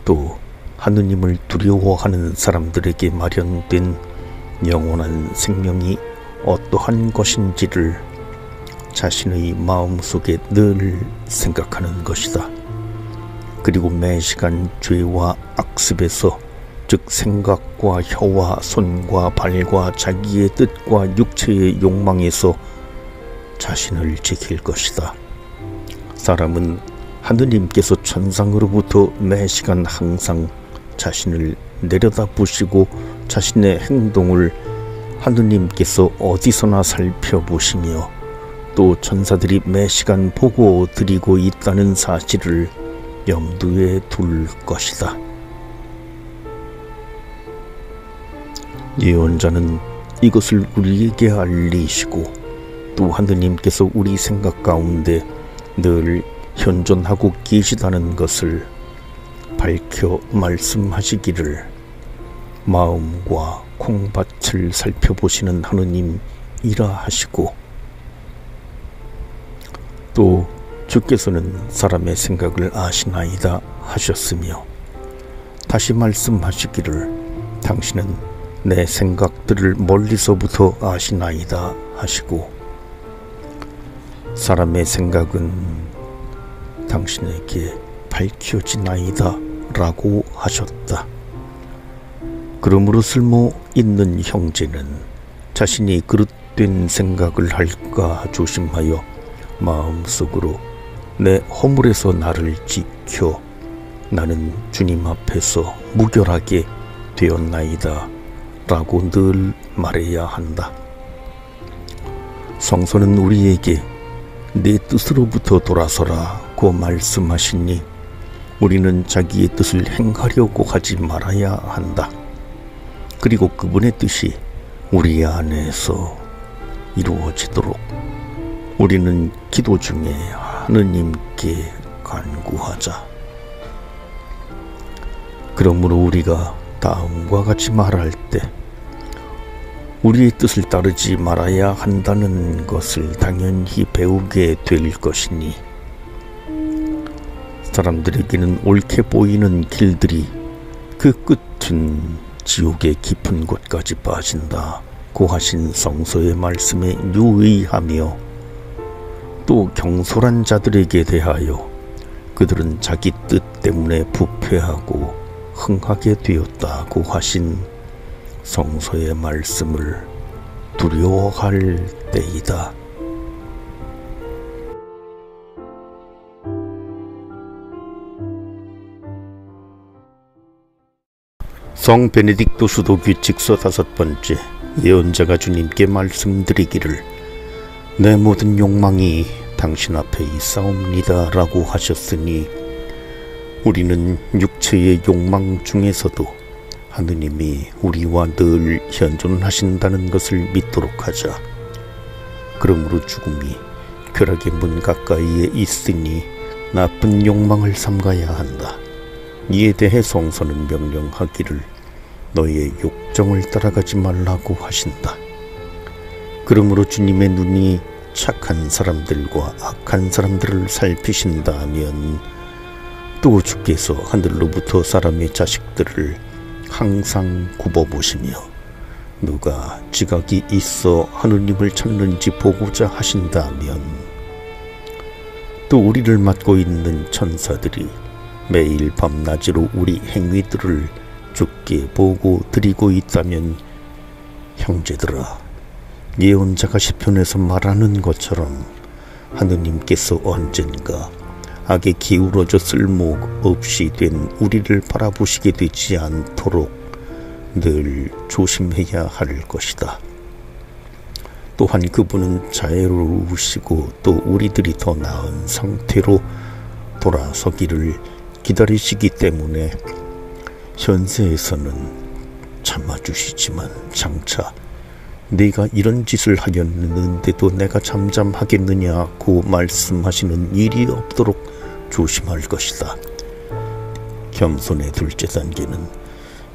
또 하느님을 두려워하는 사람들에게 마련된 영원한 생명이 어떠한 것인지를 자신의 마음속에 늘 생각하는 것이다. 그리고 매시간 죄와 악습에서, 즉 생각과 혀와 손과 발과 자기의 뜻과 육체의 욕망에서 자신을 지킬 것이다. 사람은 하느님께서 천상으로부터 매시간 항상 자신을 내려다보시고 자신의 행동을 하느님께서 어디서나 살펴보시며 또 천사들이 매시간 보고 드리고 있다는 사실을 염두에 둘 것이다. 예언자는 이것을 우리에게 알리시고 또 하느님께서 우리 생각 가운데 늘 현존하고 계시다는 것을 밝혀 말씀하시기를, 마음과 콩밭을 살펴보시는 하느님이라 하시고, 또 주께서는 사람의 생각을 아시나이다 하셨으며 다시 말씀하시기를, 당신은 내 생각들을 멀리서부터 아시나이다 하시고, 사람의 생각은 당신에게 밝혀지나이다 라고 하셨다. 그러므로 쓸모 있는 형제는 자신이 그릇된 생각을 할까 조심하여 마음속으로 내 허물에서 나를 지켜 나는 주님 앞에서 무결하게 되었나이다 라고 늘 말해야 한다. 성서는 우리에게 내 뜻으로부터 돌아서라 고 말씀하시니 우리는 자기의 뜻을 행하려고 하지 말아야 한다. 그리고 그분의 뜻이 우리 안에서 이루어지도록 우리는 기도 중에 하느님께 간구하자. 그러므로 우리가 다음과 같이 말할 때 우리의 뜻을 따르지 말아야 한다는 것을 당연히 배우게 될 것이니, 사람들에게는 옳게 보이는 길들이 그 끝은 지옥의 깊은 곳까지 빠진다 고 하신 성서의 말씀에 유의하며, 또 경솔한 자들에게 대하여 그들은 자기 뜻 때문에 부패하고 흥하게 되었다고 하신 성서의 말씀을 두려워할 때이다. 성 베네딕토 수도 규칙서 5번째. 예언자가 주님께 말씀드리기를, 내 모든 욕망이 당신 앞에 있사옵니다 라고 하셨으니, 우리는 육체의 욕망 중에서도 하느님이 우리와 늘 현존하신다는 것을 믿도록 하자. 그러므로 죽음이 쾌락의 문 가까이에 있으니 나쁜 욕망을 삼가야 한다. 이에 대해 성서는 명령하기를, 너의 욕정을 따라가지 말라고 하신다. 그러므로 주님의 눈이 착한 사람들과 악한 사람들을 살피신다면, 또 주께서 하늘로부터 사람의 자식들을 항상 굽어보시며 누가 지각이 있어 하느님을 찾는지 보고자 하신다면, 또 우리를 맡고 있는 천사들이 매일 밤낮으로 우리 행위들을 주께 보고 드리고 있다면, 형제들아, 예언자가 시편에서 말하는 것처럼 하느님께서 언젠가 악에 기울어져 쓸모없이 된 우리를 바라보시게 되지 않도록 늘 조심해야 할 것이다. 또한 그분은 자애로우시고 또 우리들이 더 나은 상태로 돌아서기를 기다리시기 때문에 현세에서는 참아주시지만 장차 네가 이런 짓을 하였는데도 내가 잠잠하겠느냐고 말씀하시는 일이 없도록 조심할 것이다. 겸손의 둘째 단계는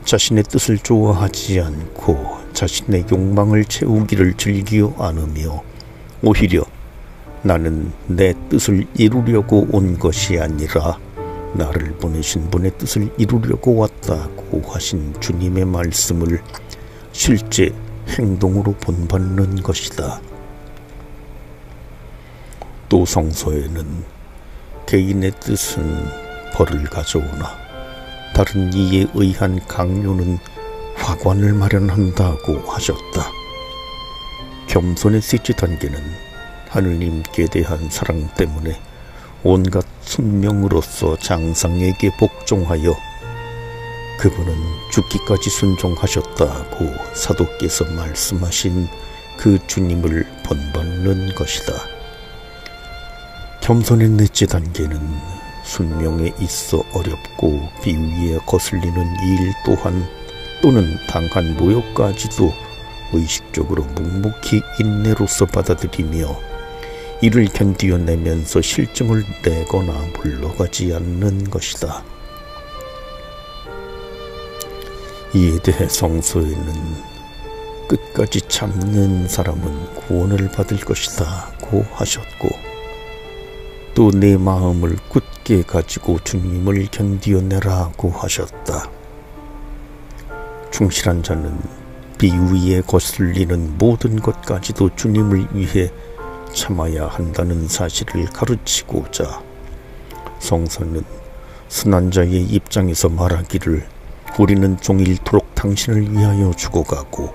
자신의 뜻을 좋아하지 않고 자신의 욕망을 채우기를 즐겨 안으며, 오히려 나는 내 뜻을 이루려고 온 것이 아니라 나를 보내신 분의 뜻을 이루려고 왔다고 하신 주님의 말씀을 실제 행동으로 본받는 것이다. 또 성서에는 개인의 뜻은 벌을 가져오나 다른 이에 의한 강요는 화관을 마련한다고 하셨다. 겸손의 셋째 단계는 하느님께 대한 사랑 때문에 온갖 순명으로서 장상에게 복종하여 그분은 죽기까지 순종하셨다고 사도께서 말씀하신 그 주님을 본받는 것이다. 겸손의 넷째 단계는 순명에 있어 어렵고 비위에 거슬리는 일 또는 당한 모욕까지도 의식적으로 묵묵히 인내로서 받아들이며 이를 견디어내면서 실증을 내거나 물러가지 않는 것이다. 이에 대해 성서에는 끝까지 참는 사람은 구원을 받을 것이다고 하셨고 또 내 마음을 굳게 가지고 주님을 견디어내라고 하셨다. 충실한 자는 비위에 거슬리는 모든 것까지도 주님을 위해 참아야 한다는 사실을 가르치고자 성서는 순한 자의 입장에서 말하기를 우리는 종일토록 당신을 위하여 죽어가고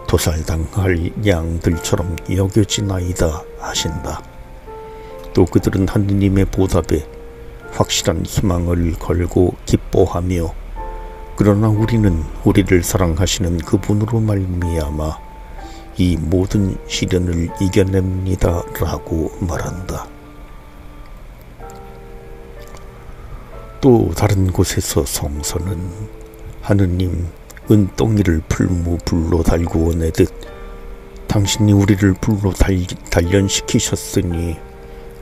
도살당할 양들처럼 여겨지나이다 하신다. 또 그들은 하느님의 보답에 확실한 희망을 걸고 기뻐하며 그러나 우리는 우리를 사랑하시는 그분으로 말미암아 이 모든 시련을 이겨냅니다 라고 말한다. 또 다른 곳에서 성서는 하느님 은덩이를 풀무불로 달구어 내듯 당신이 우리를 불로 단련시키셨으니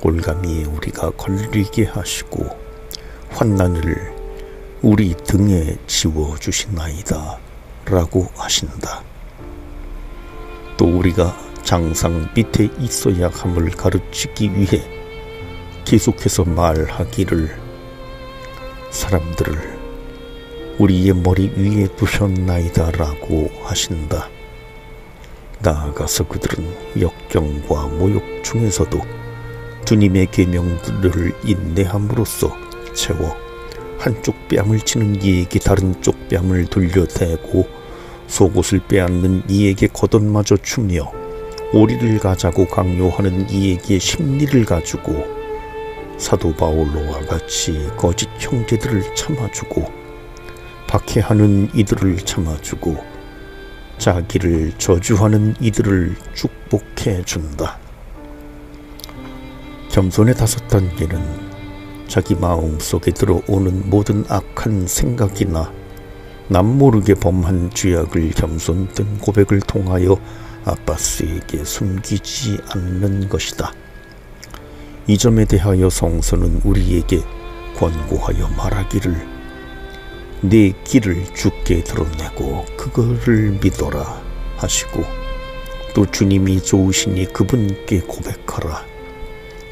올가미에 우리가 걸리게 하시고 환난을 우리 등에 지워주시나이다 라고 하신다. 또 우리가 장상 밑에 있어야 함을 가르치기 위해 계속해서 말하기를 사람들을 우리의 머리 위에 두셨나이다 라고 하신다. 나아가서 그들은 역경과 모욕 중에서도 주님의 계명들을 인내함으로써 채워 한쪽 뺨을 치는 이에게 다른 쪽 뺨을 돌려대고 속옷을 빼앗는 이에게 겉옷마저 주며 오리를 가자고 강요하는 이에게 심리를 가지고 사도 바울로와 같이 거짓 형제들을 참아주고 박해하는 이들을 참아주고 자기를 저주하는 이들을 축복해 준다. 겸손의 다섯 단계는 자기 마음속에 들어오는 모든 악한 생각이나 남모르게 범한 죄악을 겸손된 고백을 통하여 아빠스에게 숨기지 않는 것이다. 이 점에 대하여 성서는 우리에게 권고하여 말하기를 내 길을 주께 드러내고 그거를 믿어라 하시고 또 주님이 좋으시니 그분께 고백하라.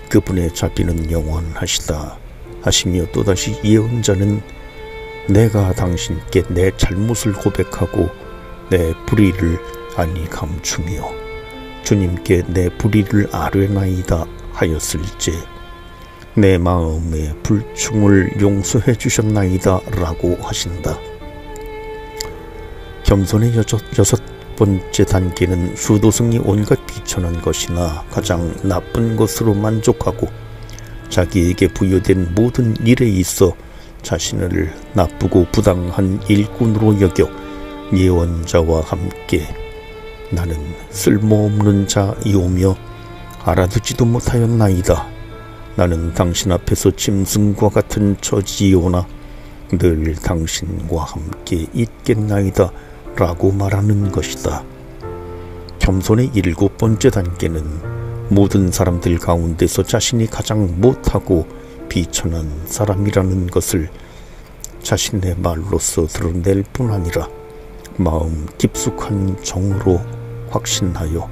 그분의 자비는 영원하시다 하시며 또다시 예언자는 내가 당신께 내 잘못을 고백하고 내 불의를 아니 감추며 주님께 내 불의를 아뢰나이다 하였을제 내 마음의 불충을 용서해 주셨나이다 라고 하신다. 겸손의 여섯 번째 단계는 수도승이 온갖 비천한 것이나 가장 나쁜 것으로 만족하고 자기에게 부여된 모든 일에 있어 자신을 나쁘고 부당한 일꾼으로 여겨 예언자와 함께 나는 쓸모없는 자이오며 알아듣지도 못하였나이다. 나는 당신 앞에서 짐승과 같은 처지이오나 늘 당신과 함께 있겠나이다 라고 말하는 것이다. 겸손의 일곱 번째 단계는 모든 사람들 가운데서 자신이 가장 못하고 비천한 사람이라는 것을 자신의 말로서 드러낼 뿐 아니라 마음 깊숙한 정으로 확신하여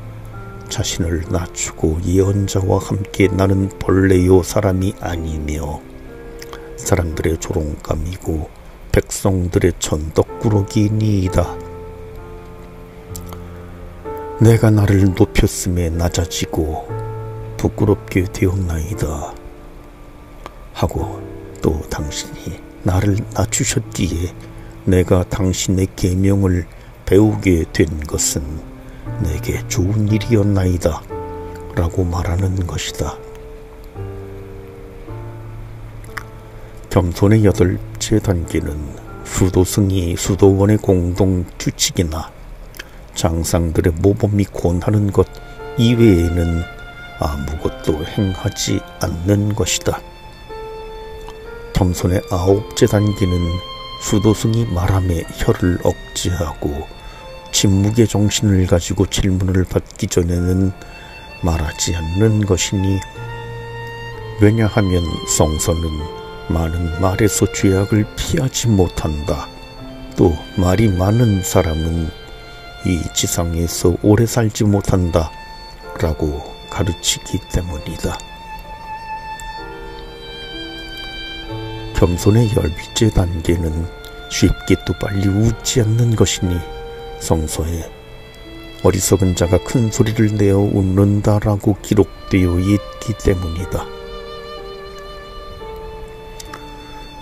자신을 낮추고 예언자와 함께 나는 벌레요 사람이 아니며 사람들의 조롱감이고 백성들의 천덕꾸러기니이다. 내가 나를 높였음에 낮아지고 부끄럽게 되었나이다 하고 또 당신이 나를 낮추셨기에 내가 당신의 계명을 배우게 된 것은 내게 좋은 일이었나이다 라고 말하는 것이다. 겸손의 8째 단계는 수도승이 수도원의 공동 규칙이나 장상들의 모범이 권하는 것 이외에는 아무것도 행하지 않는 것이다. 겸손의 9째 단계는 수도승이 말함에 혀를 억제하고 침묵의 정신을 가지고 질문을 받기 전에는 말하지 않는 것이니, 왜냐하면 성서는 많은 말에서 죄악을 피하지 못한다. 또 말이 많은 사람은 이 지상에서 오래 살지 못한다 라고 가르치기 때문이다. 겸손의 10째 단계는 쉽게 또 빨리 웃지 않는 것이니, 성서에 어리석은 자가 큰 소리를 내어 웃는다라고 기록되어 있기 때문이다.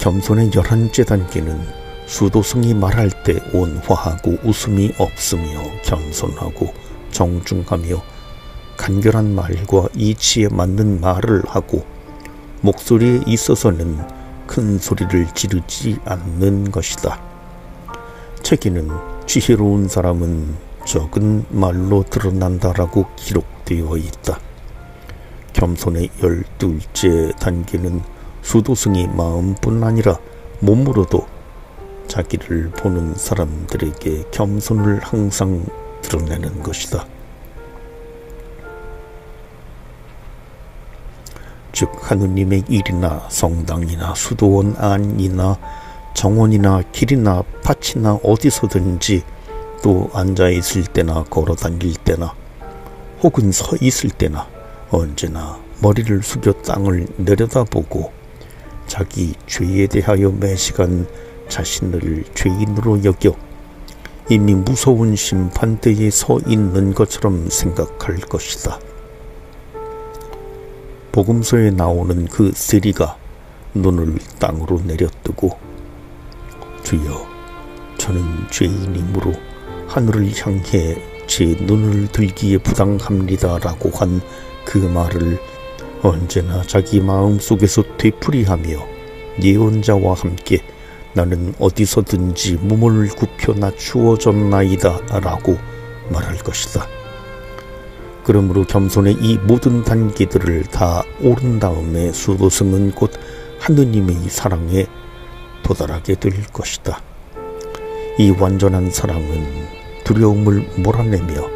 겸손의 11째 단계는 수도승이 말할 때 온화하고 웃음이 없으며 겸손하고 정중하며 간결한 말과 이치에 맞는 말을 하고 목소리에 있어서는 큰 소리를 지르지 않는 것이다. 책에는 지혜로운 사람은 적은 말로 드러난다라고 기록되어 있다. 겸손의 12째 단계는 수도승이 마음뿐 아니라 몸으로도 자기를 보는 사람들에게 겸손을 항상 드러내는 것이다. 즉 하느님의 일이나 성당이나 수도원 안이나 정원이나 길이나 밭이나 어디서든지, 또 앉아있을 때나 걸어다닐 때나 혹은 서 있을 때나 언제나 머리를 숙여 땅을 내려다보고 자기 죄에 대하여 매시간 자신을 죄인으로 여겨 이미 무서운 심판대에 서 있는 것처럼 생각할 것이다. 복음서에 나오는 그 세리가 눈을 땅으로 내려뜨고 주여 저는 죄인이므로 하늘을 향해 제 눈을 들기에 부당합니다 라고 한 그 말을 언제나 자기 마음속에서 되풀이하며 예언자와 함께 나는 어디서든지 몸을 굽혀 낮추어졌나이다 라고 말할 것이다. 그러므로 겸손의 이 모든 단계들을 다 오른 다음에 수도승은 곧 하느님의 사랑에 도달하게 될 것이다. 이 완전한 사랑은 두려움을 몰아내며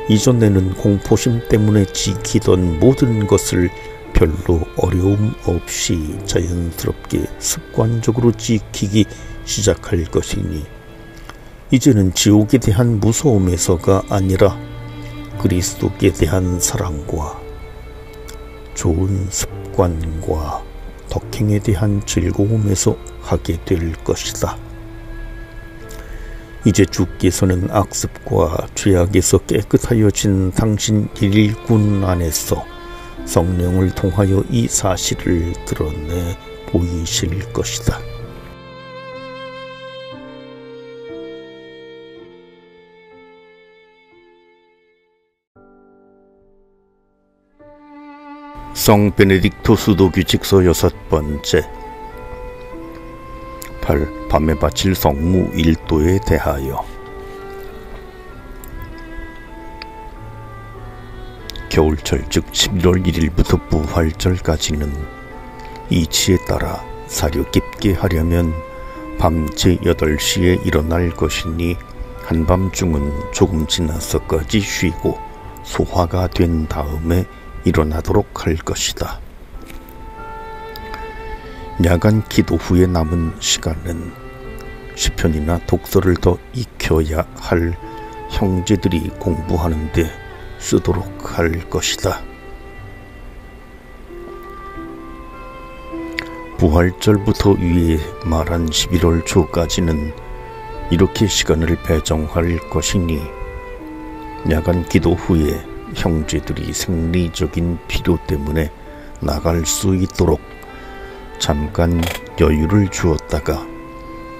이전에는 공포심 때문에 지키던 모든 것을 별로 어려움 없이 자연스럽게 습관적으로 지키기 시작할 것이니, 이제는 지옥에 대한 무서움에서가 아니라 그리스도께 대한 사랑과 좋은 습관과 덕행에 대한 즐거움에서 하게 될 것이다. 이제 주께서는 악습과 죄악에서 깨끗하여진 당신 일꾼 안에서 성령을 통하여 이 사실을 드러내 보이실 것이다. 성 베네딕토 수도규칙서 6번째. 8. 밤에 바칠 성무 1도에 대하여. 겨울철 즉 11월 1일부터 부활절까지는 이치에 따라 사료 깊게 하려면 밤제 8시에 일어날 것이니 한밤중은 조금 지나서까지 쉬고 소화가 된 다음에 일어나도록 할 것이다. 야간 기도 후에 남은 시간은 시편이나 독서를 더 익혀야 할 형제들이 공부하는 데 쓰도록 할 것이다. 부활절부터 위에 말한 11월 초까지는 이렇게 시간을 배정할 것이니, 야간 기도 후에 형제들이 생리적인 필요 때문에 나갈 수 있도록 잠깐 여유를 주었다가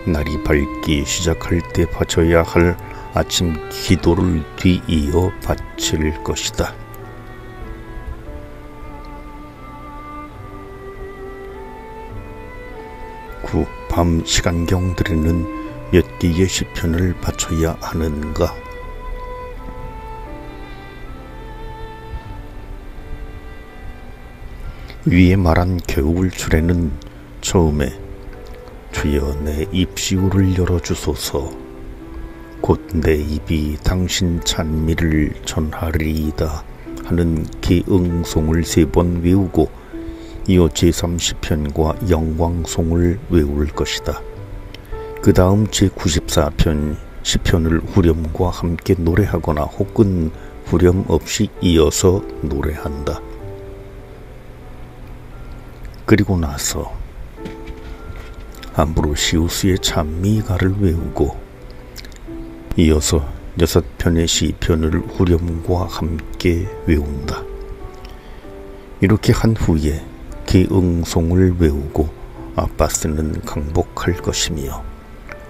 날이 밝기 시작할 때 바쳐야 할 아침 기도를 뒤이어 바칠 것이다. 밤 시간경들에는 몇 개의 시편을 바쳐야 하는가? 위에 말한 겨울철에는 처음에 주여 내 입시울을 열어주소서 곧 내 입이 당신 찬미를 전하리이다 하는 기응송을 3번 외우고 이어 제30편과 영광송을 외울 것이다. 그 다음 제94편 시편을 후렴과 함께 노래하거나 혹은 후렴 없이 이어서 노래한다. 그리고 나서 암브로시우스의 찬미가를 외우고 이어서 6편의 시편을 후렴과 함께 외운다. 이렇게 한 후에 기응송을 외우고 아바스는 강복할 것이며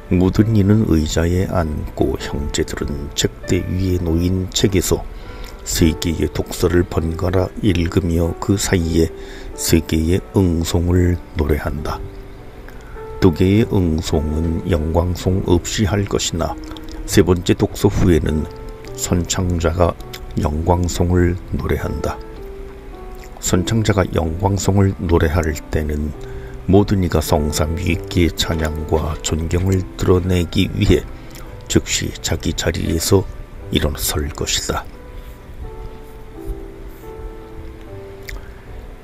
모든 이는 의자에 앉고 형제들은 책대 위에 놓인 책에서 3개의 독서를 번갈아 읽으며 그 사이에 3개의 응송을 노래한다. 2개의 응송은 영광송 없이 할 것이나 3번째 독서 후에는 선창자가 영광송을 노래한다. 선창자가 영광송을 노래할 때는 모든 이가 성삼 위께 찬양과 존경을 드러내기 위해 즉시 자기 자리에서 일어설 것이다.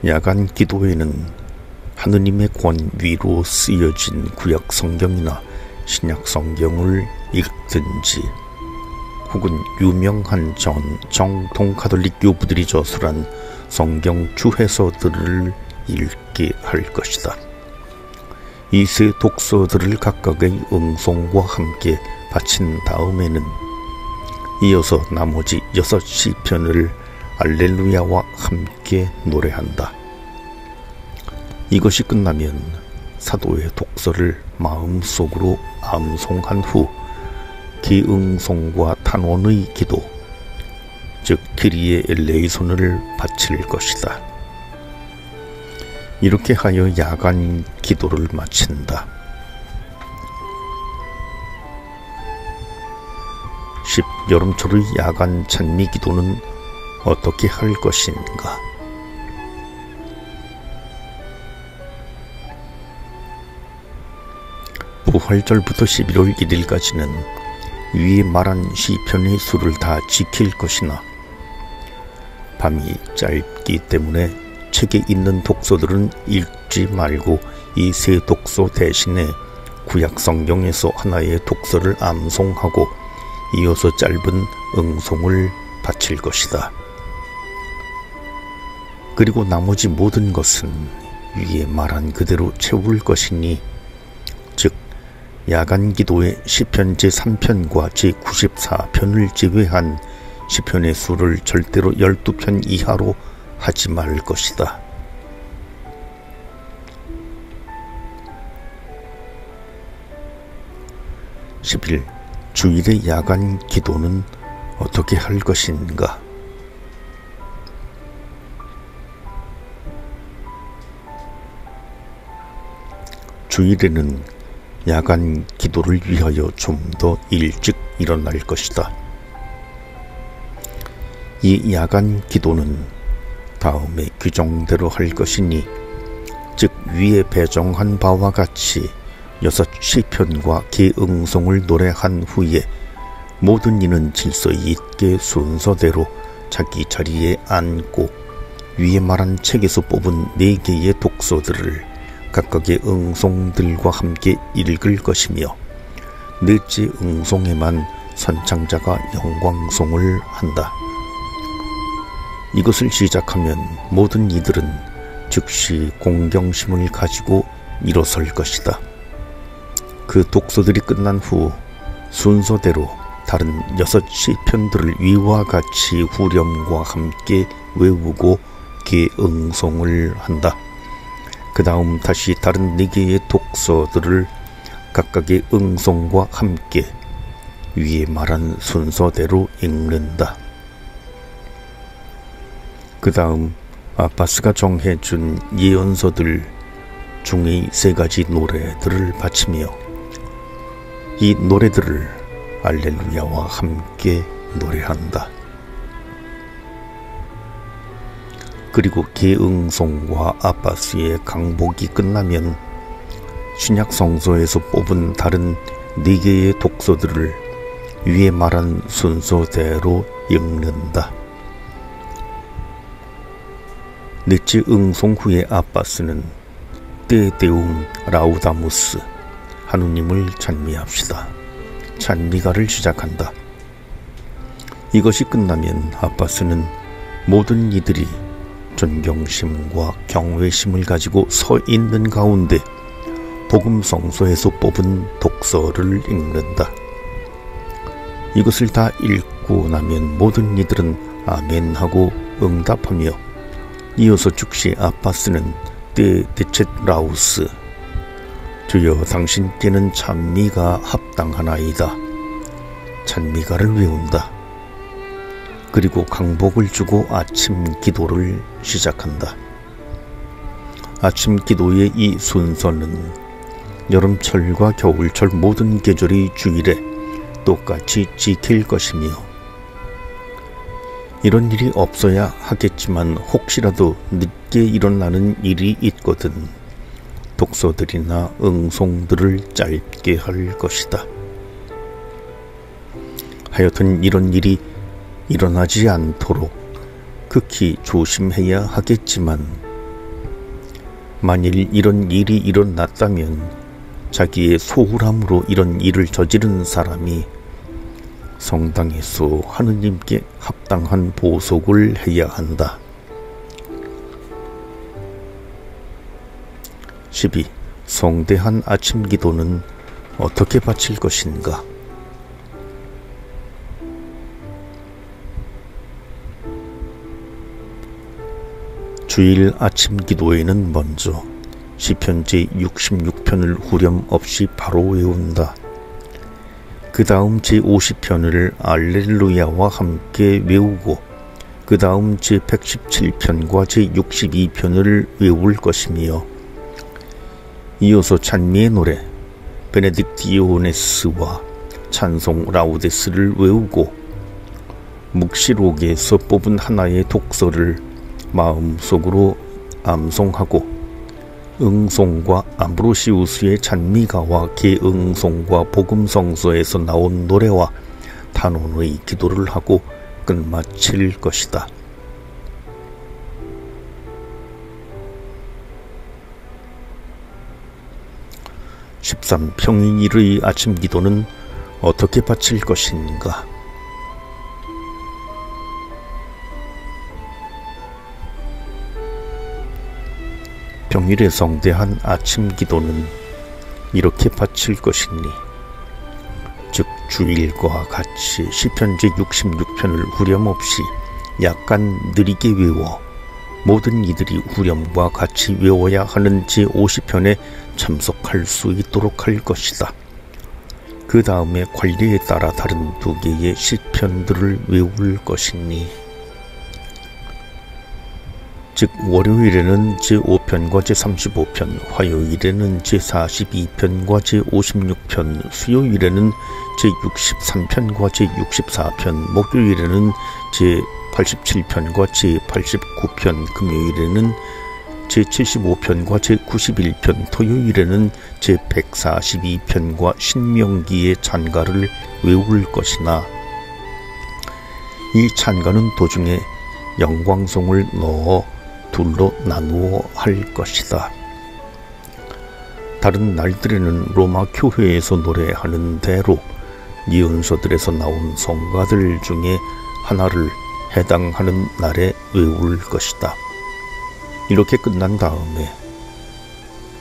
야간 기도에는 하느님의 권위로 쓰여진 구약 성경이나 신약 성경을 읽든지 혹은 유명한 정통 가톨릭 교부들이 저술한 성경 주해서들을 읽게 할 것이다. 이 3 독서들을 각각의 응송과 함께 바친 다음에는 이어서 나머지 6 시편을 알렐루야와 함께 노래한다. 이것이 끝나면 사도의 독서를 마음속으로 암송한 후 기응송과 탄원의 기도, 즉 키리에 엘레이손을 바칠 것이다. 이렇게 하여 야간 기도를 마친다. 10. 여름철의 야간 찬미 기도는 어떻게 할 것인가? 부활절부터 11월 1일까지는 위에 말한 시편의 수를 다 지킬 것이나 밤이 짧기 때문에 책에 있는 독서들은 읽지 말고 이 3 독서 대신에 구약 성경에서 하나의 독서를 암송하고 이어서 짧은 응송을 바칠 것이다. 그리고 나머지 모든 것은 위에 말한 그대로 채울 것이니 즉 야간 기도의 시편 제3편과 제94편을 제외한 시편의 수를 절대로 12편 이하로 하지 말 것이다. 11. 주일의 야간 기도는 어떻게 할 것인가? 주일에는 야간 기도를 위하여 좀 더 일찍 일어날 것이다. 이 야간 기도는 다음에 규정대로 할 것이니 즉 위에 배정한 바와 같이 6 시편과 기응송을 노래한 후에 모든 이는 질서 있게 순서대로 자기 자리에 앉고 위에 말한 책에서 뽑은 4개의 독서들을 각각의 응송들과 함께 읽을 것이며 넷째 응송에만 선창자가 영광송을 한다. 이것을 시작하면 모든 이들은 즉시 공경심을 가지고 일어설 것이다. 그 독서들이 끝난 후 순서대로 다른 6 시편들을 위와 같이 후렴과 함께 외우고 기응송을 한다. 그 다음 다시 다른 4개의 독서들을 각각의 응송과 함께 위에 말한 순서대로 읽는다. 그 다음 아빠스가 정해준 예언서들 중의 3가지 노래들을 바치며 이 노래들을 알렐루야와 함께 노래한다. 그리고 개응송과 아빠스의 강복이 끝나면 신약 성서에서 뽑은 다른 4개의 독서들을 위에 말한 순서대로 읽는다. 넷째 응송 후에 아빠스는 떼데움 라우다무스, 하느님을 찬미합시다, 찬미가를 시작한다. 이것이 끝나면 아빠스는 모든 이들이 존경심과 경외심을 가지고 서 있는 가운데 복음 성서에서 뽑은 독서를 읽는다. 이것을 다 읽고 나면 모든 이들은 아멘하고 응답하며 이어서 즉시 아빠스는 데체라우스, 주여 당신께는 찬미가 합당하나이다, 찬미가를 외운다. 그리고 강복을 주고 아침 기도를 시작한다. 아침 기도의 이 순서는 여름철과 겨울철 모든 계절의 주일에 똑같이 지킬 것이며, 이런 일이 없어야 하겠지만 혹시라도 늦게 일어나는 일이 있거든 독서들이나 응송들을 짧게 할 것이다. 하여튼 이런 일이 일어나지 않도록 극히 조심해야 하겠지만, 만일 이런 일이 일어났다면 자기의 소홀함으로 이런 일을 저지른 사람이 성당에서 하느님께 합당한 보속을 해야 한다. 12. 성대한 아침 기도는 어떻게 바칠 것인가? 주일 아침 기도에는 먼저 시편 제66편을 후렴 없이 바로 외운다. 그 다음 제50편을 알렐루야와 함께 외우고 그 다음 제117편과 제62편을 외울 것이며, 이어서 찬미의 노래 베네딕티오네스와 찬송 라우데스를 외우고 묵시록에서 뽑은 하나의 독서를 마음속으로 암송하고 응송과 암브로시우스의 찬미가와 개응송과 복음성서에서 나온 노래와 단원의 기도를 하고 끝마칠 것이다. 13. 평일의 아침 기도는 어떻게 바칠 것인가? 평일에 성대한 아침 기도는 이렇게 바칠 것이니, 즉 주일과 같이 시편 제66편을 후렴 없이 약간 느리게 외워 모든 이들이 후렴과 같이 외워야 하는 제50편에 참석할 수 있도록 할 것이다. 그 다음에 관리에 따라 다른 2개의 시편들을 외울 것이니, 즉 월요일에는 제5편과 제35편, 화요일에는 제42편과 제56편, 수요일에는 제63편과 제64편, 목요일에는 제87편과 제89편, 금요일에는 제75편과 제91편, 토요일에는 제142편과 신명기의 찬가를 외울 것이나, 이 찬가는 도중에 영광송을 넣어 둘로 나누어 할 것이다. 다른 날들에는 로마 교회에서 노래하는 대로 예언서들에서 나온 성가들 중에 하나를 해당하는 날에 외울 것이다. 이렇게 끝난 다음에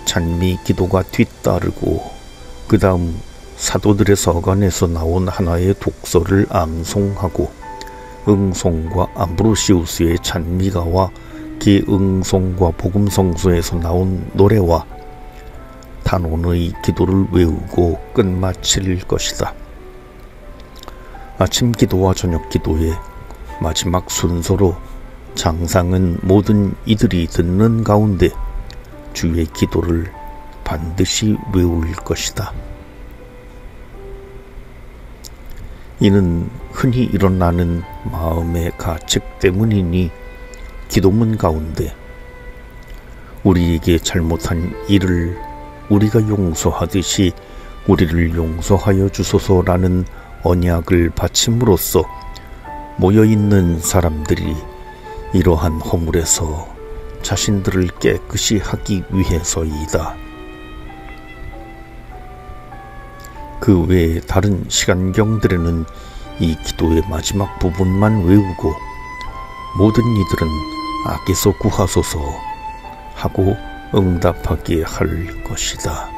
찬미 기도가 뒤따르고 그 다음 사도들의 서간에서 나온 하나의 독서를 암송하고 응송과 암브로시우스의 찬미가와 절기 응송과 복음 성수에서 나온 노래와 단원의 기도를 외우고 끝마칠 것이다. 아침 기도와 저녁 기도의 마지막 순서로 장상은 모든 이들이 듣는 가운데 주의 기도를 반드시 외울 것이다. 이는 흔히 일어나는 마음의 가책 때문이니 기도문 가운데 우리에게 잘못한 일을 우리가 용서하듯이 우리를 용서하여 주소서라는 언약을 바침으로써 모여있는 사람들이 이러한 허물에서 자신들을 깨끗이 하기 위해서이다. 그 외에 다른 시간경들에는 이 기도의 마지막 부분만 외우고 모든 이들은 악에서 구하소서 하고 응답하게 할 것이다.